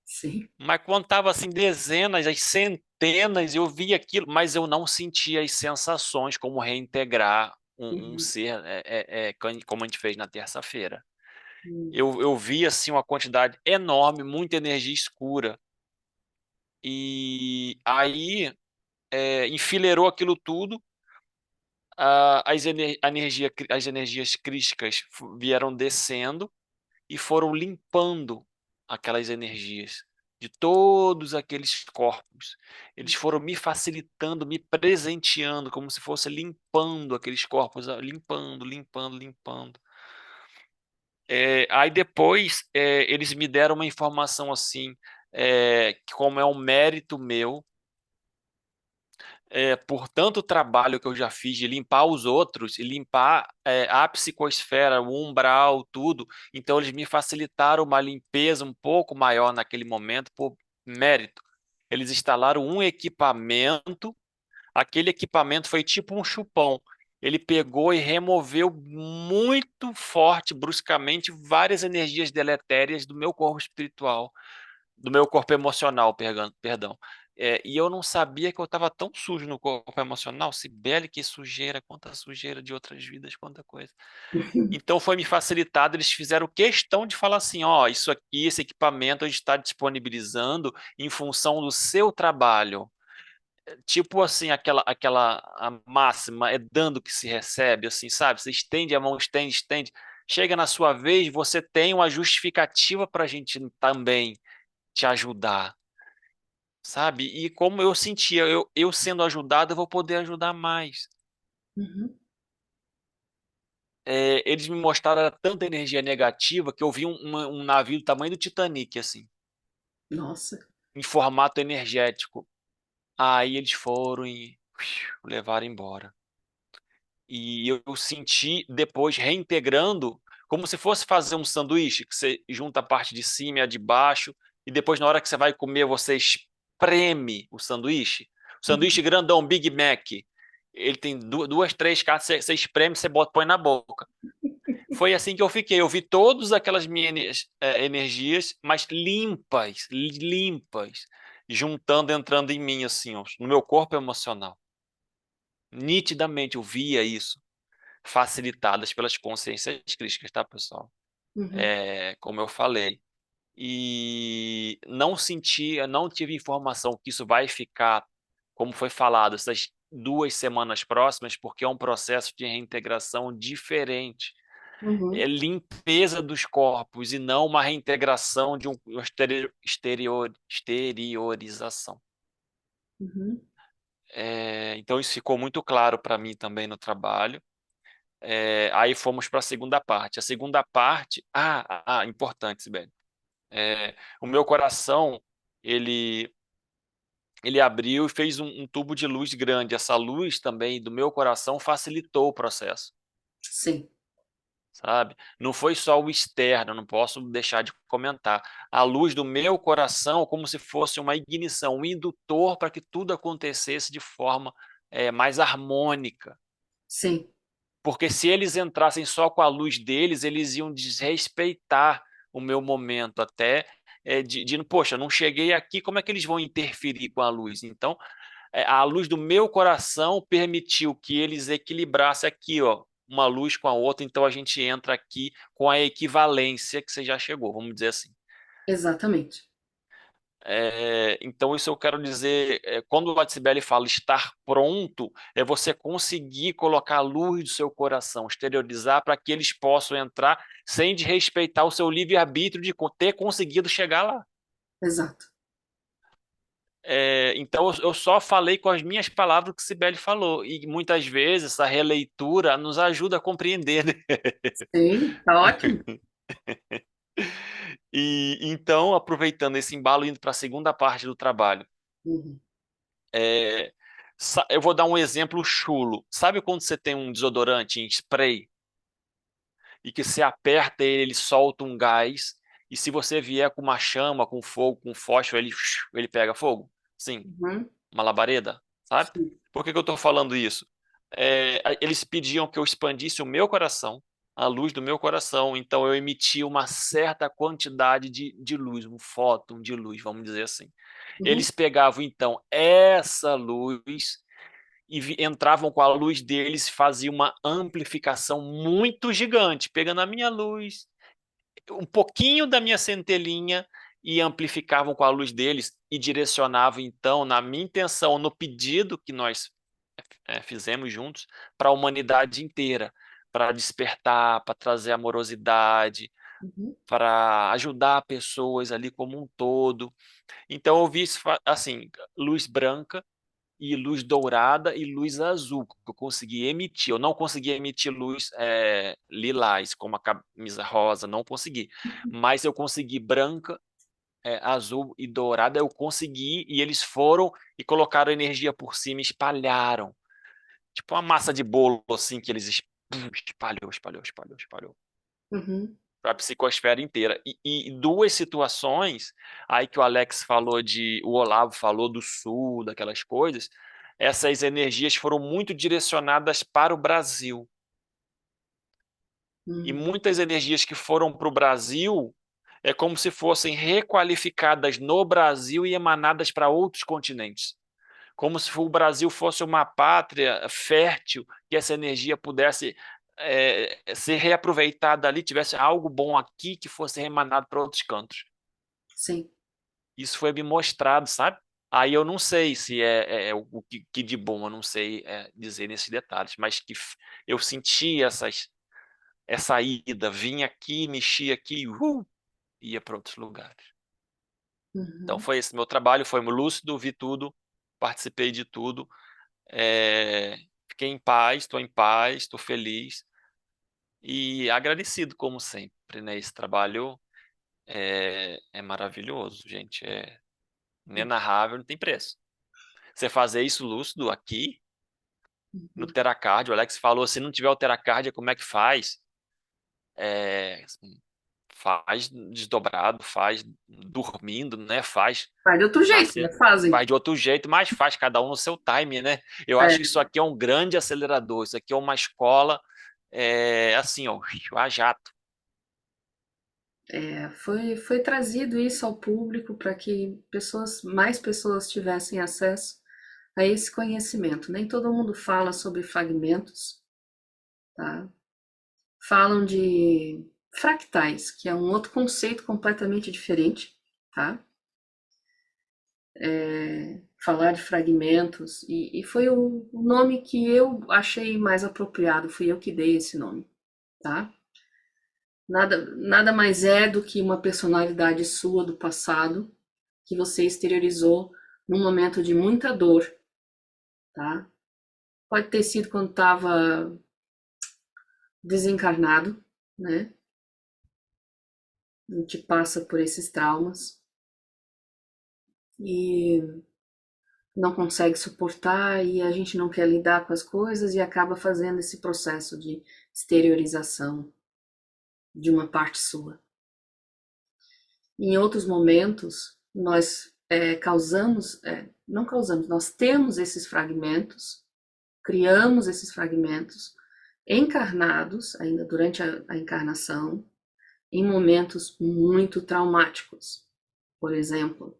[SPEAKER 1] Sim.
[SPEAKER 6] Mas quando estava assim, dezenas, as centenas, eu via aquilo, mas eu não sentia as sensações como reintegrar um ser, como a gente fez na terça-feira. Eu vi assim uma quantidade enorme, muita energia escura. E aí enfileirou aquilo tudo, as energias crísticas vieram descendo e foram limpando aquelas energias de todos aqueles corpos. Eles foram me facilitando, me presenteando, como se fosse limpando aqueles corpos, limpando, limpando, limpando. Aí depois eles me deram uma informação assim, que como é um mérito meu, por tanto trabalho que eu já fiz de limpar os outros e limpar a psicosfera, o umbral, tudo. Então eles me facilitaram uma limpeza um pouco maior naquele momento por mérito. Eles instalaram um equipamento, aquele equipamento foi tipo um chupão. Ele pegou e removeu muito forte, bruscamente, várias energias deletérias do meu corpo espiritual, do meu corpo emocional, perdão. E eu não sabia que eu estava tão sujo no corpo emocional. Cibele, que sujeira, quanta sujeira de outras vidas, quanta coisa. Então foi me facilitado, eles fizeram questão de falar assim, ó, isso aqui, esse equipamento a gente está disponibilizando em função do seu trabalho. Tipo assim, a máxima, é dando que se recebe, assim, sabe? Você estende a mão, estende, estende. Chega na sua vez, você tem uma justificativa para a gente também te ajudar, sabe? E como eu sentia, eu sendo ajudado, eu vou poder ajudar mais.
[SPEAKER 1] Uhum.
[SPEAKER 6] Eles me mostraram tanta energia negativa que eu vi um navio do tamanho do Titanic, assim,
[SPEAKER 1] Nossa.
[SPEAKER 6] em formato energético. Aí eles foram e levaram embora. E eu senti depois reintegrando, como se fosse fazer um sanduíche, que você junta a parte de cima e a de baixo, e depois, na hora que você vai comer, você espreme o sanduíche. O sanduíche grandão, Big Mac, ele tem duas, três cartas, você espreme, você põe na boca. Foi assim que eu fiquei. Eu vi todas aquelas minhas energias, mas limpas, limpas, juntando, entrando em mim, assim, ó, no meu corpo emocional. Nitidamente eu via isso, facilitadas pelas consciências crísticas, tá, pessoal?
[SPEAKER 1] Uhum.
[SPEAKER 6] Como eu falei. E não sentia, não tive informação que isso vai ficar, como foi falado, essas 2 semanas próximas, porque é um processo de reintegração diferente. É
[SPEAKER 1] Uhum.
[SPEAKER 6] limpeza dos corpos e não uma reintegração de uma exteriorização.
[SPEAKER 1] Uhum.
[SPEAKER 6] Então isso ficou muito claro para mim também no trabalho. Aí fomos para a segunda parte. A segunda parte, importante, Sibeli. O meu coração, ele abriu e fez um tubo de luz grande. Essa luz também do meu coração facilitou o processo,
[SPEAKER 1] Sim,
[SPEAKER 6] sabe? Não foi só o externo, não posso deixar de comentar. A luz do meu coração, como se fosse uma ignição, um indutor para que tudo acontecesse de forma mais harmônica.
[SPEAKER 1] sim,
[SPEAKER 6] Porque se eles entrassem só com a luz deles, eles iam desrespeitar o meu momento até poxa, não cheguei aqui, como é que eles vão interferir com a luz? Então, a luz do meu coração permitiu que eles equilibrassem aqui, ó, uma luz com a outra, então a gente entra aqui com a equivalência que você já chegou, vamos dizer assim.
[SPEAKER 1] exatamente.
[SPEAKER 6] Então, isso eu quero dizer, quando o Latsibeli fala estar pronto, é você conseguir colocar a luz do seu coração, exteriorizar para que eles possam entrar sem desrespeitar o seu livre-arbítrio de ter conseguido chegar lá.
[SPEAKER 1] Exato.
[SPEAKER 6] Então, eu só falei com as minhas palavras o que Sibeli falou, e muitas vezes essa releitura nos ajuda a compreender, né?
[SPEAKER 1] Sim, tá ótimo.
[SPEAKER 6] E então, aproveitando esse embalo, indo para a segunda parte do trabalho,
[SPEAKER 1] Uhum.
[SPEAKER 6] É, eu vou dar um exemplo chulo. Sabe quando você tem um desodorante em spray e que você aperta ele, ele solta um gás, e se você vier com uma chama, com fogo, com fósforo, ele pega fogo? Sim,
[SPEAKER 1] Uhum.
[SPEAKER 6] uma labareda, sabe?
[SPEAKER 1] Sim.
[SPEAKER 6] Por que eu estou falando isso? Eles pediam que eu expandisse o meu coração, a luz do meu coração, então eu emitia uma certa quantidade de luz, um fóton de luz, vamos dizer assim.
[SPEAKER 1] Uhum.
[SPEAKER 6] Eles pegavam então essa luz e entravam com a luz deles e faziam uma amplificação muito gigante, pegando a minha luz, um pouquinho da minha centelhinha e amplificavam com a luz deles e direcionavam então na minha intenção, no pedido que nós fizemos juntos para a humanidade inteira, para despertar, para trazer amorosidade,
[SPEAKER 1] Uhum.
[SPEAKER 6] para ajudar pessoas ali como um todo. Então eu vi assim, luz branca e luz dourada e luz azul, que eu consegui emitir. Eu não consegui emitir luz lilás, como a camisa rosa, não consegui. Mas eu consegui branca, azul e dourada, eu consegui, e eles foram e colocaram energia por cima, espalharam. Tipo uma massa de bolo, assim, que eles espalhou, espalhou, espalhou, espalhou
[SPEAKER 1] Uhum.
[SPEAKER 6] para a psicosfera inteira. E duas situações, aí que o Alex falou o Olavo falou do sul, daquelas coisas, essas energias foram muito direcionadas para o Brasil. E
[SPEAKER 1] Uhum.
[SPEAKER 6] muitas energias que foram para o Brasil é como se fossem requalificadas no Brasil e emanadas para outros continentes. Como se o Brasil fosse uma pátria fértil, que essa energia pudesse ser reaproveitada ali, tivesse algo bom aqui que fosse emanado para outros cantos.
[SPEAKER 1] Sim.
[SPEAKER 6] Isso foi me mostrado, sabe? Aí eu não sei se é o que de bom, eu não sei dizer nesses detalhes, mas que eu senti essa ida, vinha aqui, mexia aqui, ia para outros lugares. Então
[SPEAKER 1] Uhum.
[SPEAKER 6] foi esse meu trabalho, foi lúcido, vi tudo, participei de tudo, fiquei em paz, estou feliz e agradecido como sempre, né? Esse trabalho é maravilhoso, gente, é inenarrável, não tem preço. Você fazer isso lúcido aqui no
[SPEAKER 1] Uhum.
[SPEAKER 6] Teracard, o Alex falou, se não tiver o Teracard, como é que faz? Assim, faz desdobrado, faz dormindo, né? Faz
[SPEAKER 1] Vai de outro jeito,
[SPEAKER 6] nascer,
[SPEAKER 1] né? Fazem.
[SPEAKER 6] faz de outro jeito, mas faz cada um no seu time, né? Eu acho que
[SPEAKER 1] É,
[SPEAKER 6] isso aqui é um grande acelerador, isso aqui é uma escola assim, ó, a jato.
[SPEAKER 1] Foi trazido isso ao público para que mais pessoas tivessem acesso a esse conhecimento. Nem todo mundo fala sobre fragmentos, tá? Falam de fractais, que é um outro conceito completamente diferente, tá? Falar de fragmentos, e foi o nome que eu achei mais apropriado, fui eu que dei esse nome, tá? Nada mais é do que uma personalidade sua do passado que você exteriorizou num momento de muita dor, tá? Pode ter sido quando estava desencarnado, né? A gente passa por esses traumas e não consegue suportar e a gente não quer lidar com as coisas e acaba fazendo esse processo de exteriorização de uma parte sua. Em outros momentos, nós nós temos esses fragmentos, criamos esses fragmentos encarnados, ainda durante a encarnação, em momentos muito traumáticos. Por exemplo,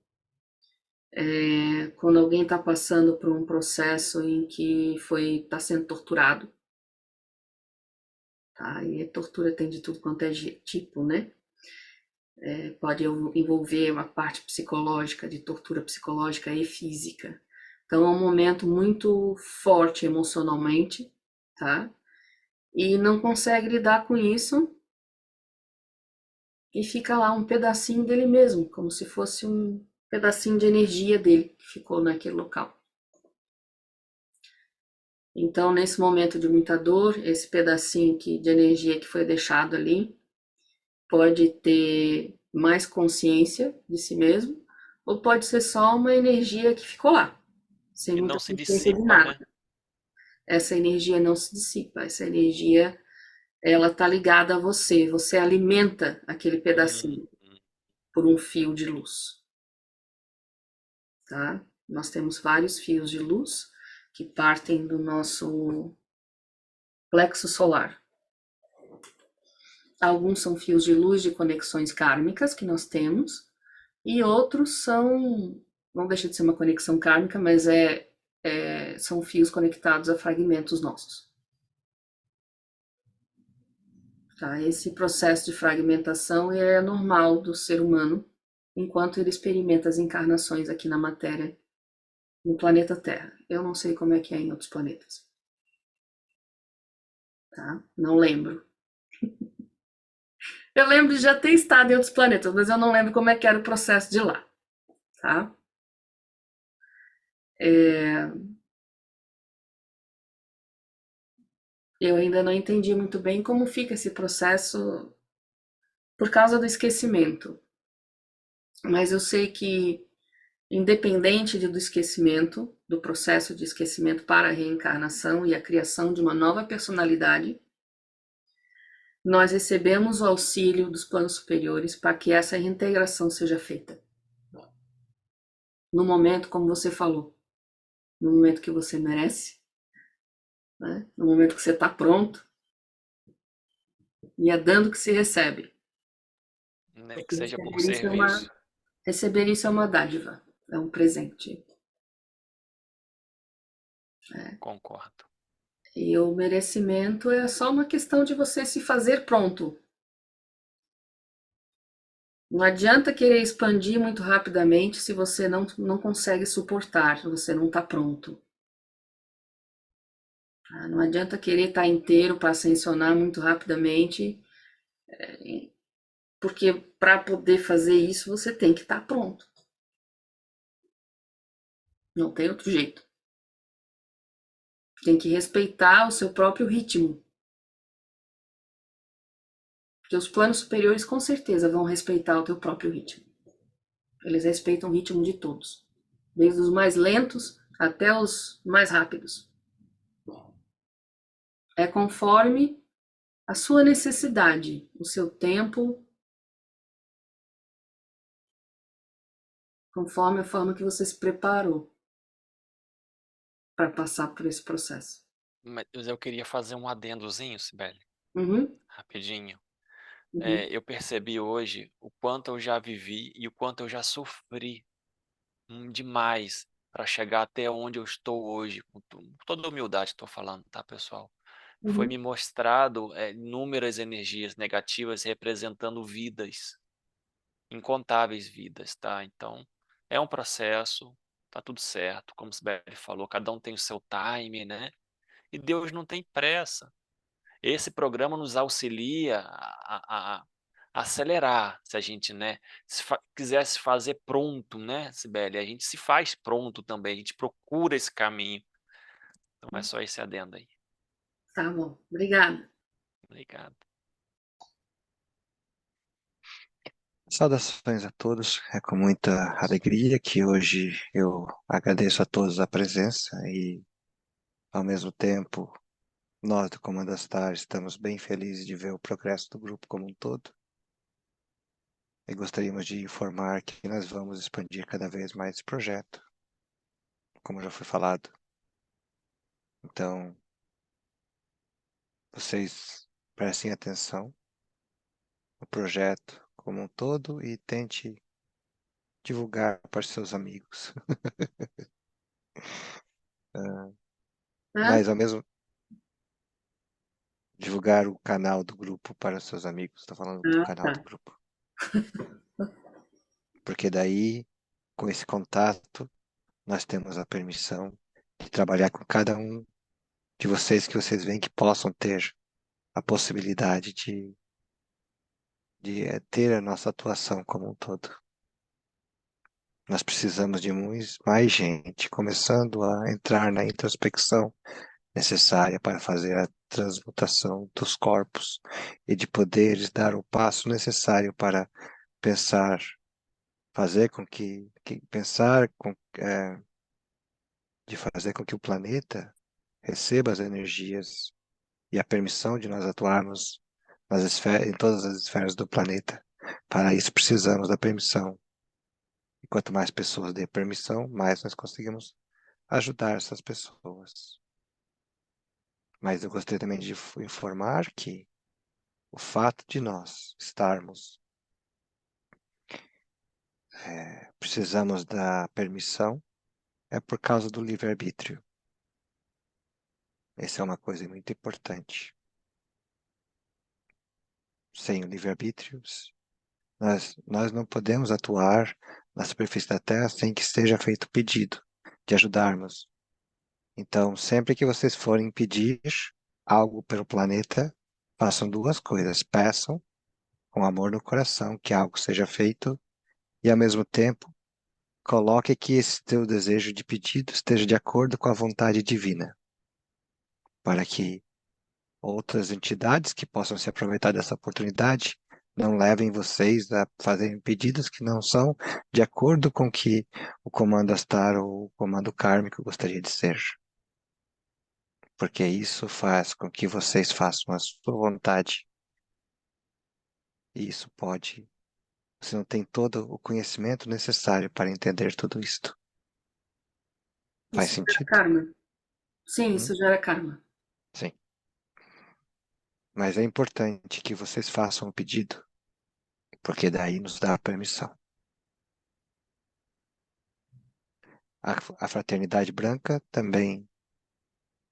[SPEAKER 1] quando alguém está passando por um processo em que está sendo torturado, tá? E a tortura tem de tudo quanto é tipo, né? Pode envolver uma parte psicológica, de tortura psicológica e física. Então é um momento muito forte emocionalmente, tá? E não consegue lidar com isso e fica lá um pedacinho dele mesmo, como se fosse um pedacinho de energia dele que ficou naquele local. Então, nesse momento de muita dor, esse pedacinho de energia que foi deixado ali pode ter mais consciência de si mesmo, ou pode ser só uma energia que ficou lá, sem
[SPEAKER 6] E
[SPEAKER 1] muita
[SPEAKER 6] não se
[SPEAKER 1] consciência de
[SPEAKER 6] dissipa, né?
[SPEAKER 1] nada. Essa energia não se dissipa, essa energia ela tá ligada a você, você alimenta aquele
[SPEAKER 6] Hum,
[SPEAKER 1] pedacinho por um fio de luz, tá? Nós temos vários fios de luz que partem do nosso plexo solar. Alguns são fios de luz de conexões kármicas que nós temos, e outros não deixa de ser uma conexão kármica, mas são fios conectados a fragmentos nossos. Tá? Esse processo de fragmentação é normal do ser humano enquanto ele experimenta as encarnações aqui na matéria, no planeta Terra. Eu não sei como é que é em outros planetas. Tá? Não lembro. Eu lembro de já ter estado em outros planetas, mas eu não lembro como é que era o processo de lá. Tá? Eu ainda não entendi muito bem como fica esse processo por causa do esquecimento. Mas eu sei que, independente do esquecimento, do processo de esquecimento para a reencarnação e a criação de uma nova personalidade, nós recebemos o auxílio dos planos superiores para que essa reintegração seja feita. No momento, como você falou, no momento que você merece, né? No momento que você está pronto, e é dando que se recebe.
[SPEAKER 6] nem que
[SPEAKER 1] Porque
[SPEAKER 6] seja por serviço.
[SPEAKER 1] receber isso é uma dádiva, é um presente.
[SPEAKER 6] Concordo.
[SPEAKER 1] E o merecimento é só uma questão de você se fazer pronto. Não adianta querer expandir muito rapidamente se você não consegue suportar, se você não está pronto. Não adianta querer estar inteiro para ascensionar muito rapidamente, porque para poder fazer isso você tem que estar pronto. Não tem outro jeito. Tem que respeitar o seu próprio ritmo. Porque os planos superiores com certeza vão respeitar o teu próprio ritmo. Eles respeitam o ritmo de todos, desde os mais lentos até os mais rápidos. É conforme a sua necessidade, o seu tempo, conforme a forma que você se preparou para passar por esse processo.
[SPEAKER 6] Mas eu queria fazer um adendozinho, Sibeli,
[SPEAKER 1] Uhum,
[SPEAKER 6] rapidinho.
[SPEAKER 1] uhum,
[SPEAKER 6] Eu percebi hoje o quanto eu já vivi e o quanto eu já sofri demais para chegar até onde eu estou hoje, com toda humildade estou falando, tá, pessoal? Foi
[SPEAKER 1] uhum.
[SPEAKER 6] me mostrado inúmeras energias negativas representando vidas, incontáveis vidas, tá? Então, é um processo, tá tudo certo, como o Sibeli falou, cada um tem o seu time, né? E Deus não tem pressa. Esse programa nos auxilia a acelerar, se a gente, né, quisesse fazer pronto, né, Sibeli, a gente se faz pronto também, a gente procura esse caminho. Então é só esse adendo aí.
[SPEAKER 1] Tá bom, obrigada.
[SPEAKER 6] Obrigado.
[SPEAKER 2] Saudações a todos. É com muita alegria que hoje eu agradeço a todos a presença e, ao mesmo tempo, nós do Comando Astar estamos bem felizes de ver o progresso do grupo como um todo e gostaríamos de informar que nós vamos expandir cada vez mais esse projeto, como já foi falado. Então, vocês prestem atenção no projeto como um todo e tente divulgar para os seus amigos.
[SPEAKER 1] Tá?
[SPEAKER 2] Mas ao mesmo divulgar o canal do grupo para os seus amigos. Estou falando do
[SPEAKER 1] Ah,
[SPEAKER 2] canal do
[SPEAKER 1] tá.
[SPEAKER 2] grupo. Porque daí, com esse contato, nós temos a permissão de trabalhar com cada um de vocês que vocês veem que possam ter a possibilidade de ter a nossa atuação como um todo. Nós precisamos de mais gente, começando a entrar na introspecção necessária para fazer a transmutação dos corpos e de poderes dar o passo necessário para pensar, fazer com que pensar com, de fazer com que o planeta receba as energias e a permissão de nós atuarmos em todas as esferas do planeta. Para isso precisamos da permissão. E quanto mais pessoas dê permissão, mais nós conseguimos ajudar essas pessoas. Mas eu gostaria também de informar que o fato de nós estarmos precisamos da permissão é por causa do livre-arbítrio. Essa é uma coisa muito importante. Sem o livre-arbítrio, nós não podemos atuar na superfície da Terra sem que seja feito pedido de ajudarmos. Então, sempre que vocês forem pedir algo pelo planeta, façam duas coisas. Peçam com amor no coração que algo seja feito e, ao mesmo tempo, coloque que esse teu desejo de pedido esteja de acordo com a vontade divina, para que outras entidades que possam se aproveitar dessa oportunidade não levem vocês a fazerem pedidos que não são de acordo com o que o comando Astar ou o comando kármico gostaria de ser. Porque isso faz com que vocês façam a sua vontade. E isso pode. Você não tem todo o conhecimento necessário para entender tudo isto. Faz
[SPEAKER 1] Isso gera
[SPEAKER 2] sentido?
[SPEAKER 1] karma. Sim,
[SPEAKER 2] Hum?
[SPEAKER 1] isso gera karma.
[SPEAKER 2] Sim. Mas é importante que vocês façam o pedido, porque daí nos dá a permissão. A Fraternidade Branca também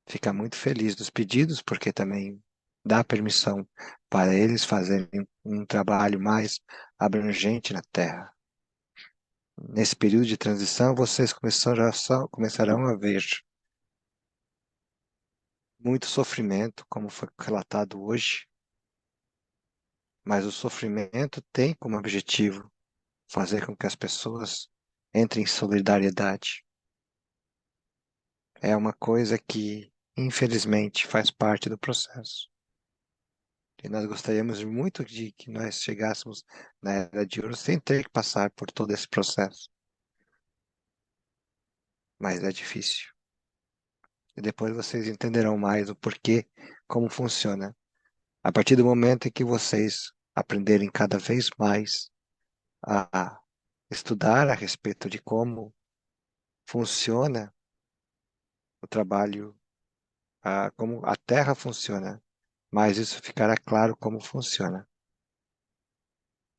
[SPEAKER 2] fica muito feliz dos pedidos, porque também dá permissão para eles fazerem um trabalho mais abrangente na Terra. Nesse período de transição, vocês começarão a ver muito sofrimento, como foi relatado hoje, mas o sofrimento tem como objetivo fazer com que as pessoas entrem em solidariedade. É uma coisa que, infelizmente, faz parte do processo. E nós gostaríamos muito de que nós chegássemos na Era de Ouro sem ter que passar por todo esse processo. Mas é difícil. E depois vocês entenderão mais o porquê, como funciona. A partir do momento em que vocês aprenderem cada vez mais a estudar a respeito de como funciona o trabalho como a Terra funciona, mais isso ficará claro como funciona.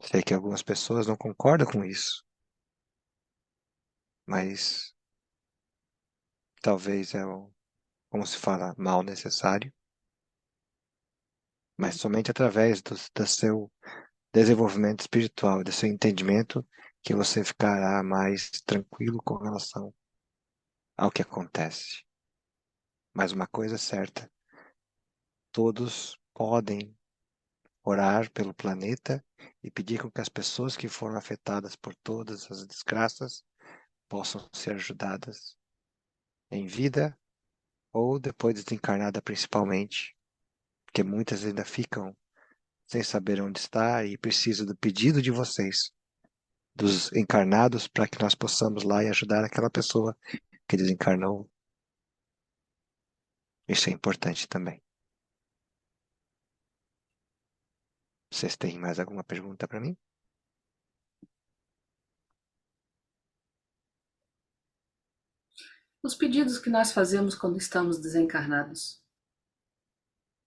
[SPEAKER 2] Sei que algumas pessoas não concordam com isso, mas talvez como se fala, mal necessário, mas somente através do seu desenvolvimento espiritual, do seu entendimento, que você ficará mais tranquilo com relação ao que acontece. Mas uma coisa é certa, todos podem orar pelo planeta e pedir com que as pessoas que foram afetadas por todas as desgraças possam ser ajudadas em vida ou depois de desencarnada principalmente, porque muitas ainda ficam sem saber onde está e precisam do pedido de vocês, dos encarnados, para que nós possamos lá e ajudar aquela pessoa que desencarnou. Isso é importante também. Vocês têm mais alguma pergunta para mim?
[SPEAKER 1] Os pedidos que nós fazemos quando estamos desencarnados.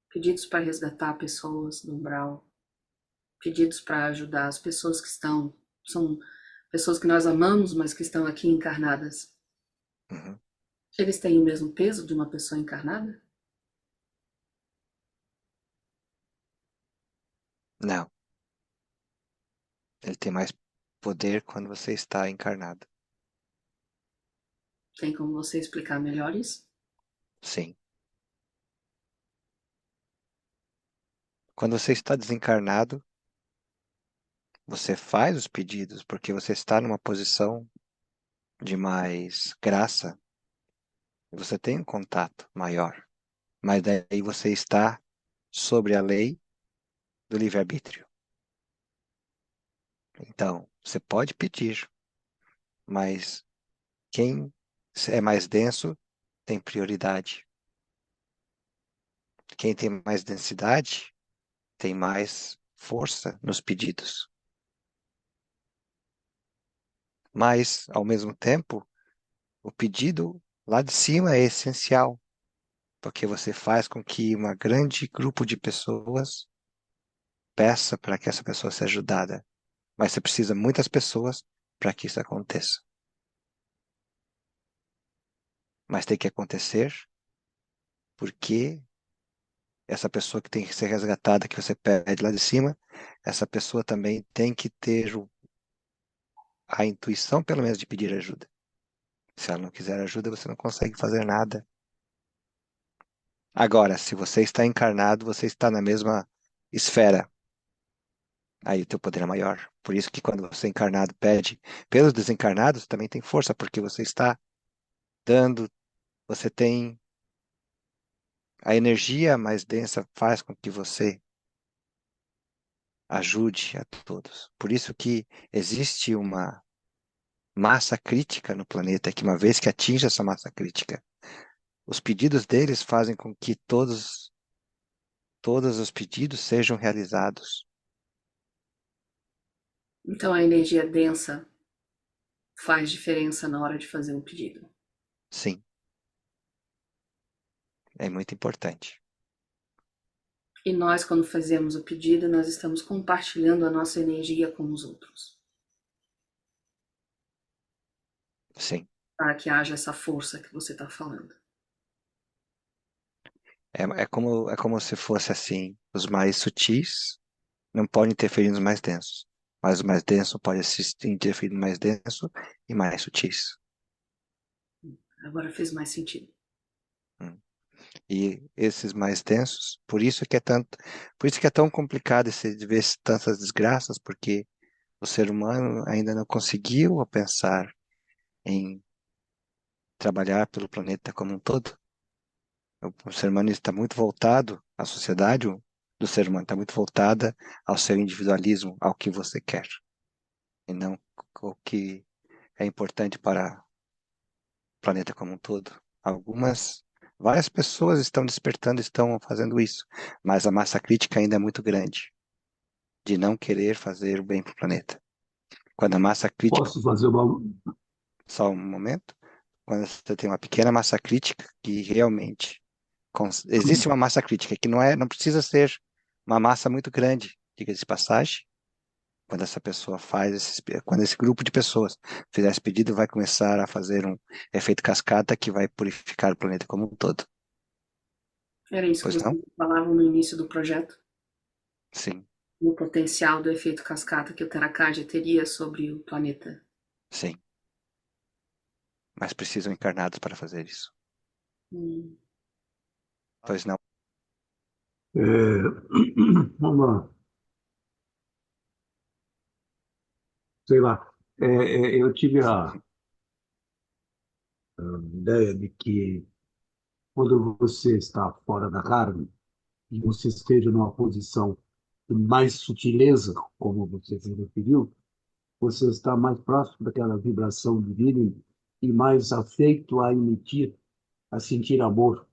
[SPEAKER 1] Pedidos para resgatar pessoas no umbral. Pedidos para ajudar as pessoas que são pessoas que nós amamos, mas que estão aqui encarnadas.
[SPEAKER 2] Uhum.
[SPEAKER 1] Eles têm o mesmo peso de uma pessoa encarnada?
[SPEAKER 2] Não. Ele tem mais poder quando você está encarnado.
[SPEAKER 1] Tem como você explicar melhor isso?
[SPEAKER 2] Sim. Quando você está desencarnado, você faz os pedidos porque você está numa posição de mais graça. Você tem um contato maior. Mas daí você está sobre a lei do livre-arbítrio. Então, você pode pedir, mas quem é mais denso tem prioridade. Quem tem mais densidade tem mais força nos pedidos. Mas, ao mesmo tempo, o pedido lá de cima é essencial, porque você faz com que um grande grupo de pessoas peça para que essa pessoa seja ajudada. Mas você precisa de muitas pessoas para que isso aconteça. Mas tem que acontecer porque essa pessoa que tem que ser resgatada, que você pede lá de cima, essa pessoa também tem que ter a intuição, pelo menos, de pedir ajuda. Se ela não quiser ajuda, você não consegue fazer nada. Agora, se você está encarnado, você está na mesma esfera. Aí o teu poder é maior. Por isso que quando você encarnado pede pelos desencarnados, também tem força, porque você está dando, você tem a energia mais densa faz com que você ajude a todos. Por isso que existe uma massa crítica no planeta, que uma vez que atinge essa massa crítica, os pedidos deles fazem com que todos os pedidos sejam realizados.
[SPEAKER 1] Então a energia densa faz diferença na hora de fazer um pedido.
[SPEAKER 2] Sim, é muito importante.
[SPEAKER 1] E nós, quando fazemos o pedido, nós estamos compartilhando a nossa energia com os outros.
[SPEAKER 2] Sim,
[SPEAKER 1] Para que haja essa força que você está falando.
[SPEAKER 2] é como se fosse assim, os mais sutis não podem interferir nos mais densos, mas os mais densos podem interferir no mais denso e mais sutis.
[SPEAKER 1] Agora fez mais sentido.
[SPEAKER 2] E esses mais densos, por isso que é tão complicado de ver tantas desgraças, porque o ser humano ainda não conseguiu pensar em trabalhar pelo planeta como um todo. O ser humano está muito voltado, a sociedade do ser humano está muito voltada ao seu individualismo, ao que você quer, e não o que é importante para o planeta como um todo. Várias pessoas estão despertando, estão fazendo isso, mas a massa crítica ainda é muito grande, de não querer fazer o bem para o planeta. Quando a massa crítica,
[SPEAKER 3] Posso fazer uma.
[SPEAKER 2] só um momento, quando você tem uma pequena massa crítica que realmente Existe uma massa crítica que não precisa ser uma massa muito grande, diga-se de passagem. Quando essa pessoa quando esse grupo de pessoas fizer esse pedido, vai começar a fazer um efeito cascata que vai purificar o planeta como um todo.
[SPEAKER 1] Era isso que
[SPEAKER 2] Pois não?
[SPEAKER 1] vocês falavam no início do projeto,
[SPEAKER 2] Sim,
[SPEAKER 1] o potencial do efeito cascata que o Terracardia teria sobre o planeta.
[SPEAKER 2] sim. Mas precisam encarnados para fazer isso.
[SPEAKER 1] Hum.
[SPEAKER 2] Pois não?
[SPEAKER 3] É, vamos lá, sei lá. Eu tive a ideia de que quando você está fora da carne, e você esteja numa posição de mais sutileza, como você se referiu, você está mais próximo daquela vibração divina e mais afeito a emitir, a sentir amor,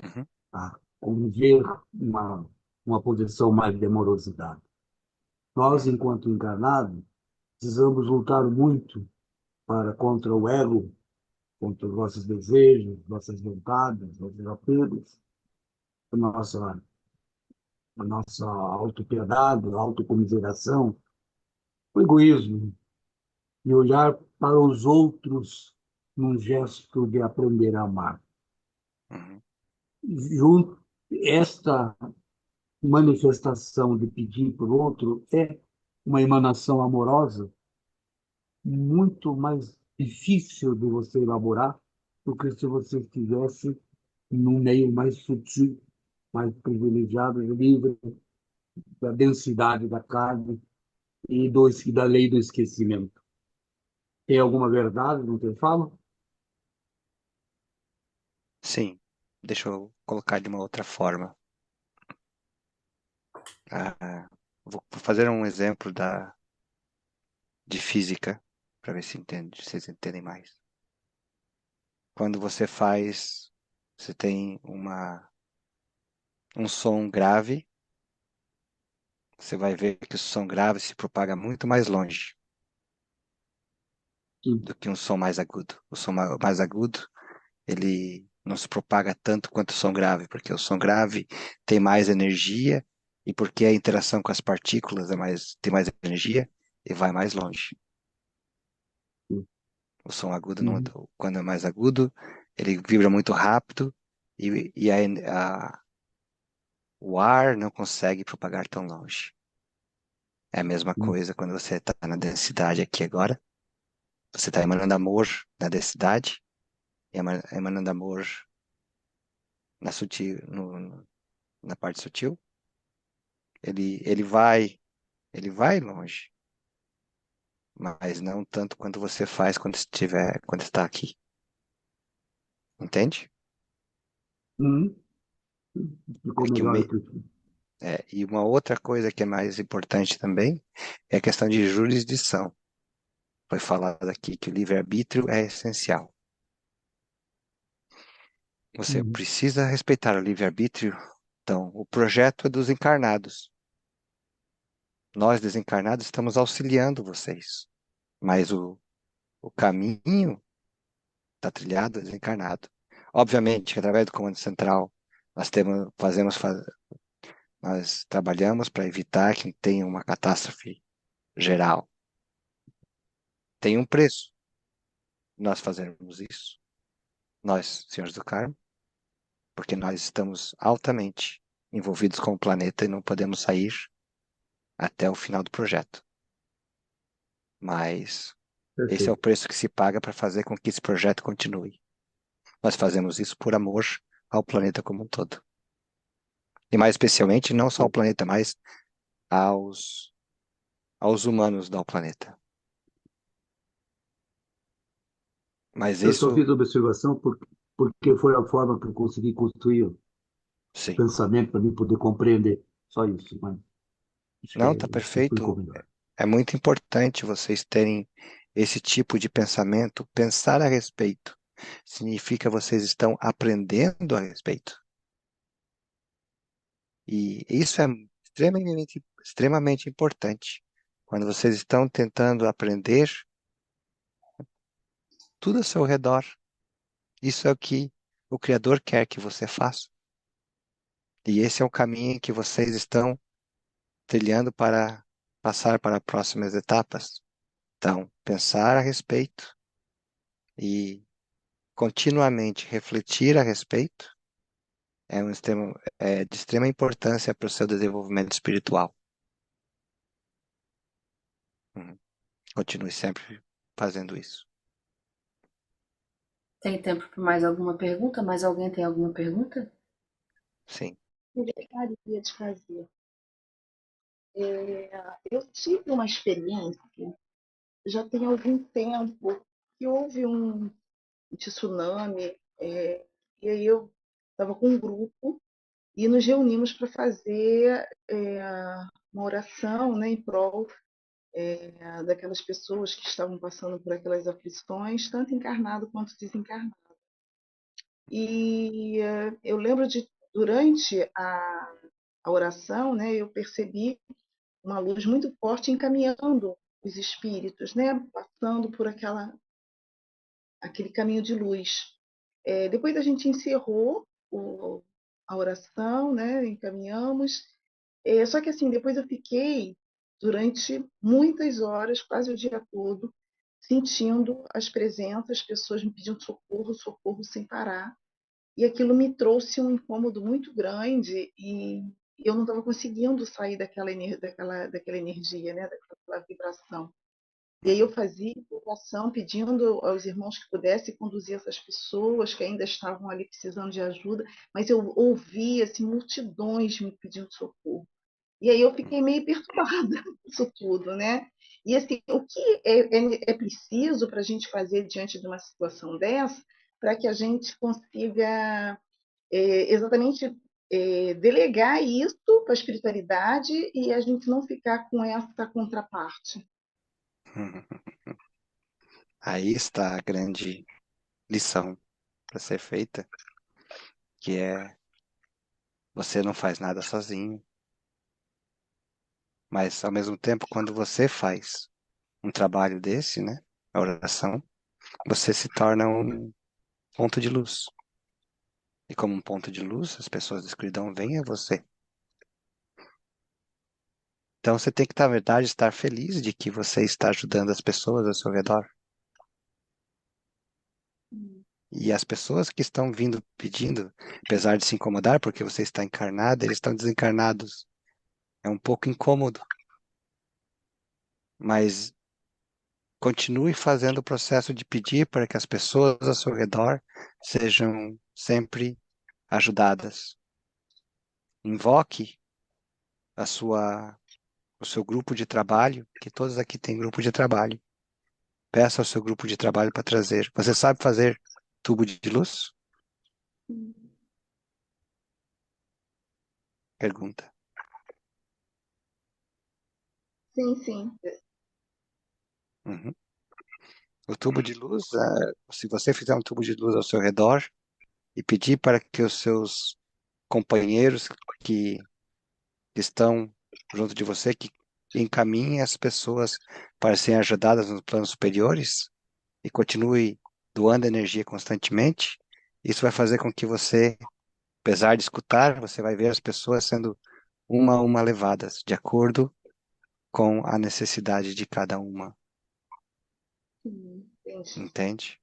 [SPEAKER 2] Uhum.
[SPEAKER 3] a conviver uma posição mais de amorosidade. Nós, enquanto encarnados, precisamos lutar muito contra o ego, contra os nossos desejos, nossas vontades, nossos apegos, a nossa autopiedade, a autocomiseração, o egoísmo, e olhar para os outros num gesto de aprender a amar.
[SPEAKER 2] Uhum.
[SPEAKER 3] Junto, esta manifestação de pedir para o outro é uma emanação amorosa muito mais difícil de você elaborar do que se você estivesse num meio mais sutil, mais privilegiado, livre da densidade da carne e da lei do esquecimento. Tem alguma verdade no que eu falo?
[SPEAKER 2] Sim. Deixa eu colocar de uma outra forma. Vou fazer um exemplo de física para ver se vocês entendem mais. Quando você tem um som grave, você vai ver que o som grave se propaga muito mais longe
[SPEAKER 3] Sim.
[SPEAKER 2] do que um som mais agudo. O som mais agudo, ele não se propaga tanto quanto o som grave, porque o som grave tem mais energia e porque a interação com as partículas tem mais energia e vai mais longe. O som agudo, não,
[SPEAKER 3] Uhum.
[SPEAKER 2] quando é mais agudo, ele vibra muito rápido e o ar não consegue propagar tão longe. É a mesma coisa quando você está na densidade aqui agora. Você está emanando amor na densidade e emanando amor na sutil, na parte sutil. Ele vai longe, mas não tanto quanto você faz quando está aqui. Entende?
[SPEAKER 3] Uhum.
[SPEAKER 2] É
[SPEAKER 3] Ficou
[SPEAKER 2] que o
[SPEAKER 3] melhor
[SPEAKER 2] me...
[SPEAKER 3] aqui.
[SPEAKER 2] E uma outra coisa que é mais importante também é a questão de jurisdição. Foi falado aqui que o livre-arbítrio é essencial. Você
[SPEAKER 3] Uhum.
[SPEAKER 2] precisa respeitar o livre-arbítrio. Então, o projeto é dos encarnados. Nós, desencarnados, estamos auxiliando vocês. Mas o caminho está trilhado é desencarnado. Obviamente, que através do Comando Central, nós nós trabalhamos para evitar que tenha uma catástrofe geral. Tem um preço nós fazermos isso. Nós, senhores do Carmo, porque nós estamos altamente envolvidos com o planeta e não podemos sair até o final do projeto. Mas esse é o
[SPEAKER 3] Perfeito.
[SPEAKER 2] preço que se paga para fazer com que esse projeto continue. Nós fazemos isso por amor ao planeta como um todo. E mais especialmente, não só ao planeta, mas aos, aos humanos do planeta. Mas
[SPEAKER 3] Eu só
[SPEAKER 2] isso,
[SPEAKER 3] fiz a observação porque foi a forma que eu consegui construir o
[SPEAKER 2] sim.
[SPEAKER 3] pensamento para mim poder compreender. Só isso, mas acho que
[SPEAKER 2] Não, tá
[SPEAKER 3] explicou
[SPEAKER 2] perfeito.
[SPEAKER 3] melhor.
[SPEAKER 2] É muito importante vocês terem esse tipo de pensamento, pensar a respeito. Significa vocês estão aprendendo a respeito. E isso é extremamente importante. Quando vocês estão tentando aprender tudo ao seu redor, isso é o que o Criador quer que você faça. E esse é o caminho que vocês estão trilhando para passar para as próximas etapas. Então, pensar a respeito e continuamente refletir a respeito é de extrema importância para o seu desenvolvimento espiritual. Continue sempre fazendo isso.
[SPEAKER 1] Tem tempo para mais alguma pergunta? Mais alguém tem alguma pergunta?
[SPEAKER 2] Sim.
[SPEAKER 5] Eu gostaria de fazer. Eu tive uma experiência, já tem algum tempo, que houve um tsunami, e aí eu estava com um grupo e nos reunimos para fazer uma oração, né, em prol daquelas pessoas que estavam passando por aquelas aflições, tanto encarnado quanto desencarnado. E eu lembro de, durante a oração, né, eu percebi uma luz muito forte encaminhando os espíritos, né, passando por aquele caminho de luz. Depois a gente encerrou a oração, né, encaminhamos. Só que assim, depois eu fiquei durante muitas horas, quase o dia todo, sentindo as presenças, as pessoas me pedindo socorro, socorro sem parar. E aquilo me trouxe um incômodo muito grande e eu não estava conseguindo sair daquela energia, né, daquela vibração. E aí eu fazia oração pedindo aos irmãos que pudessem conduzir essas pessoas que ainda estavam ali precisando de ajuda, mas eu ouvia assim, multidões me pedindo socorro. E aí eu fiquei meio perturbada com isso tudo, né? E assim, o que é preciso para a gente fazer diante de uma situação dessa, para que a gente consiga exatamente delegar isso para a espiritualidade e a gente não ficar com essa contraparte?
[SPEAKER 2] Aí está a grande lição para ser feita, que é você não faz nada sozinho, mas ao mesmo tempo, quando você faz um trabalho desse, né, a oração, você se torna um ponto de luz. E como um ponto de luz, as pessoas da escuridão veem a você. Então você tem que, na verdade, estar feliz de que você está ajudando as pessoas ao seu redor. E as pessoas que estão vindo pedindo, apesar de se incomodar porque você está encarnado, eles estão desencarnados. É um pouco incômodo. Mas continue fazendo o processo de pedir para que as pessoas ao seu redor sejam sempre ajudadas. Invoque a o seu grupo de trabalho, que todos aqui têm grupo de trabalho. Peça ao seu grupo de trabalho para trazer. Você sabe fazer tubo de luz? Pergunta.
[SPEAKER 5] Sim, sim.
[SPEAKER 2] Uhum. O tubo de luz, se você fizer um tubo de luz ao seu redor e pedir para que os seus companheiros que estão junto de você, que encaminhem as pessoas para serem ajudadas nos planos superiores e continue doando energia constantemente, isso vai fazer com que você, apesar de escutar, você vai ver as pessoas sendo uma a uma levadas, de acordo com a necessidade de cada uma.
[SPEAKER 5] Entendi.
[SPEAKER 2] Entende?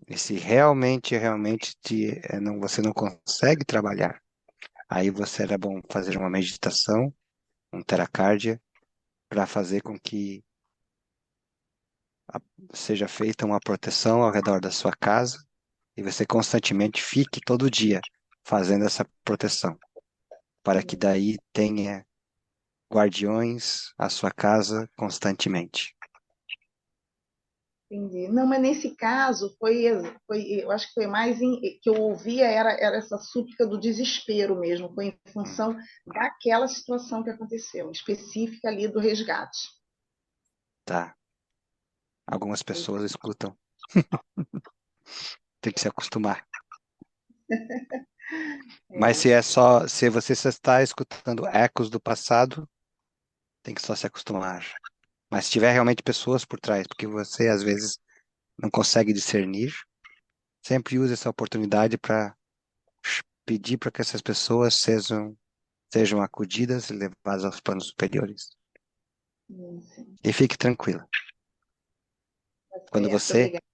[SPEAKER 2] E se realmente você não consegue trabalhar, aí você era bom fazer uma meditação, um teracardia, para fazer com que seja feita uma proteção ao redor da sua casa e você constantemente fique todo dia fazendo essa proteção, para que daí tenha guardiões à sua casa constantemente.
[SPEAKER 5] Entendi. Não, mas nesse caso eu acho que foi mais que eu ouvia era essa súplica do desespero mesmo, foi em função daquela situação que aconteceu, específica ali do resgate.
[SPEAKER 2] Tá? Algumas pessoas escutam. Tem que se acostumar. Mas se você só está escutando ecos do passado, tem que só se acostumar. Mas se tiver realmente pessoas por trás, porque você às vezes não consegue discernir, sempre use essa oportunidade para pedir para que essas pessoas sejam acudidas e levadas aos planos superiores.
[SPEAKER 5] Sim.
[SPEAKER 2] E fique tranquila.
[SPEAKER 5] Tá
[SPEAKER 2] Quando
[SPEAKER 5] certo,
[SPEAKER 2] você,
[SPEAKER 5] obrigada.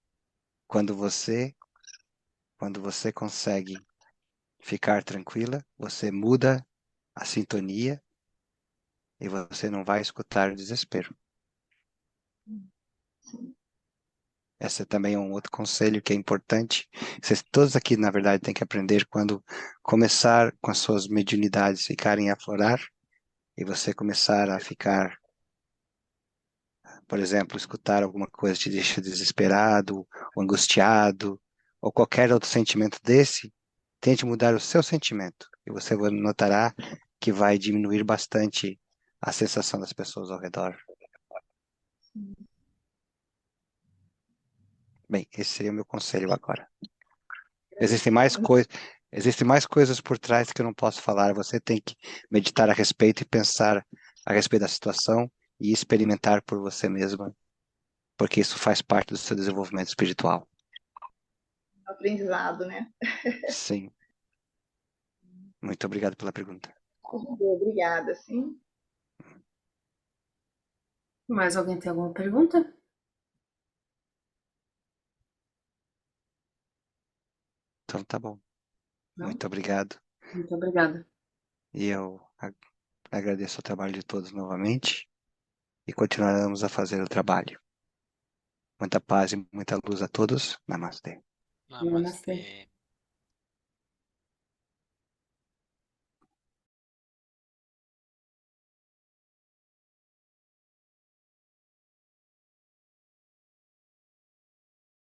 [SPEAKER 2] quando você, quando você consegue ficar tranquila, você muda a sintonia e você não vai escutar o desespero.
[SPEAKER 5] Sim.
[SPEAKER 2] Esse também é um outro conselho que é importante. Vocês todos aqui, na verdade, têm que aprender quando começar com as suas mediunidades ficarem a aflorar e você começar a ficar, por exemplo, escutar alguma coisa que te deixa desesperado, ou angustiado, ou qualquer outro sentimento desse, tente mudar o seu sentimento e você notará que vai diminuir bastante a sensação das pessoas ao redor. Bem, esse seria o meu conselho agora. Existem mais coisas, existem mais coisas por trás que eu não posso falar. Você tem que meditar a respeito e pensar a respeito da situação e experimentar por você mesma, porque isso faz parte do seu desenvolvimento espiritual.
[SPEAKER 5] Aprendizado, né?
[SPEAKER 2] Sim. Muito obrigado pela pergunta.
[SPEAKER 5] Obrigada, sim.
[SPEAKER 1] Mais alguém tem alguma pergunta?
[SPEAKER 2] Então tá bom.
[SPEAKER 1] Não?
[SPEAKER 2] Muito obrigado.
[SPEAKER 1] Muito obrigada.
[SPEAKER 2] E eu agradeço o trabalho de todos novamente e continuaremos a fazer o trabalho. Muita paz e muita luz a todos. Namastê.
[SPEAKER 1] Namastê.
[SPEAKER 6] Namastê.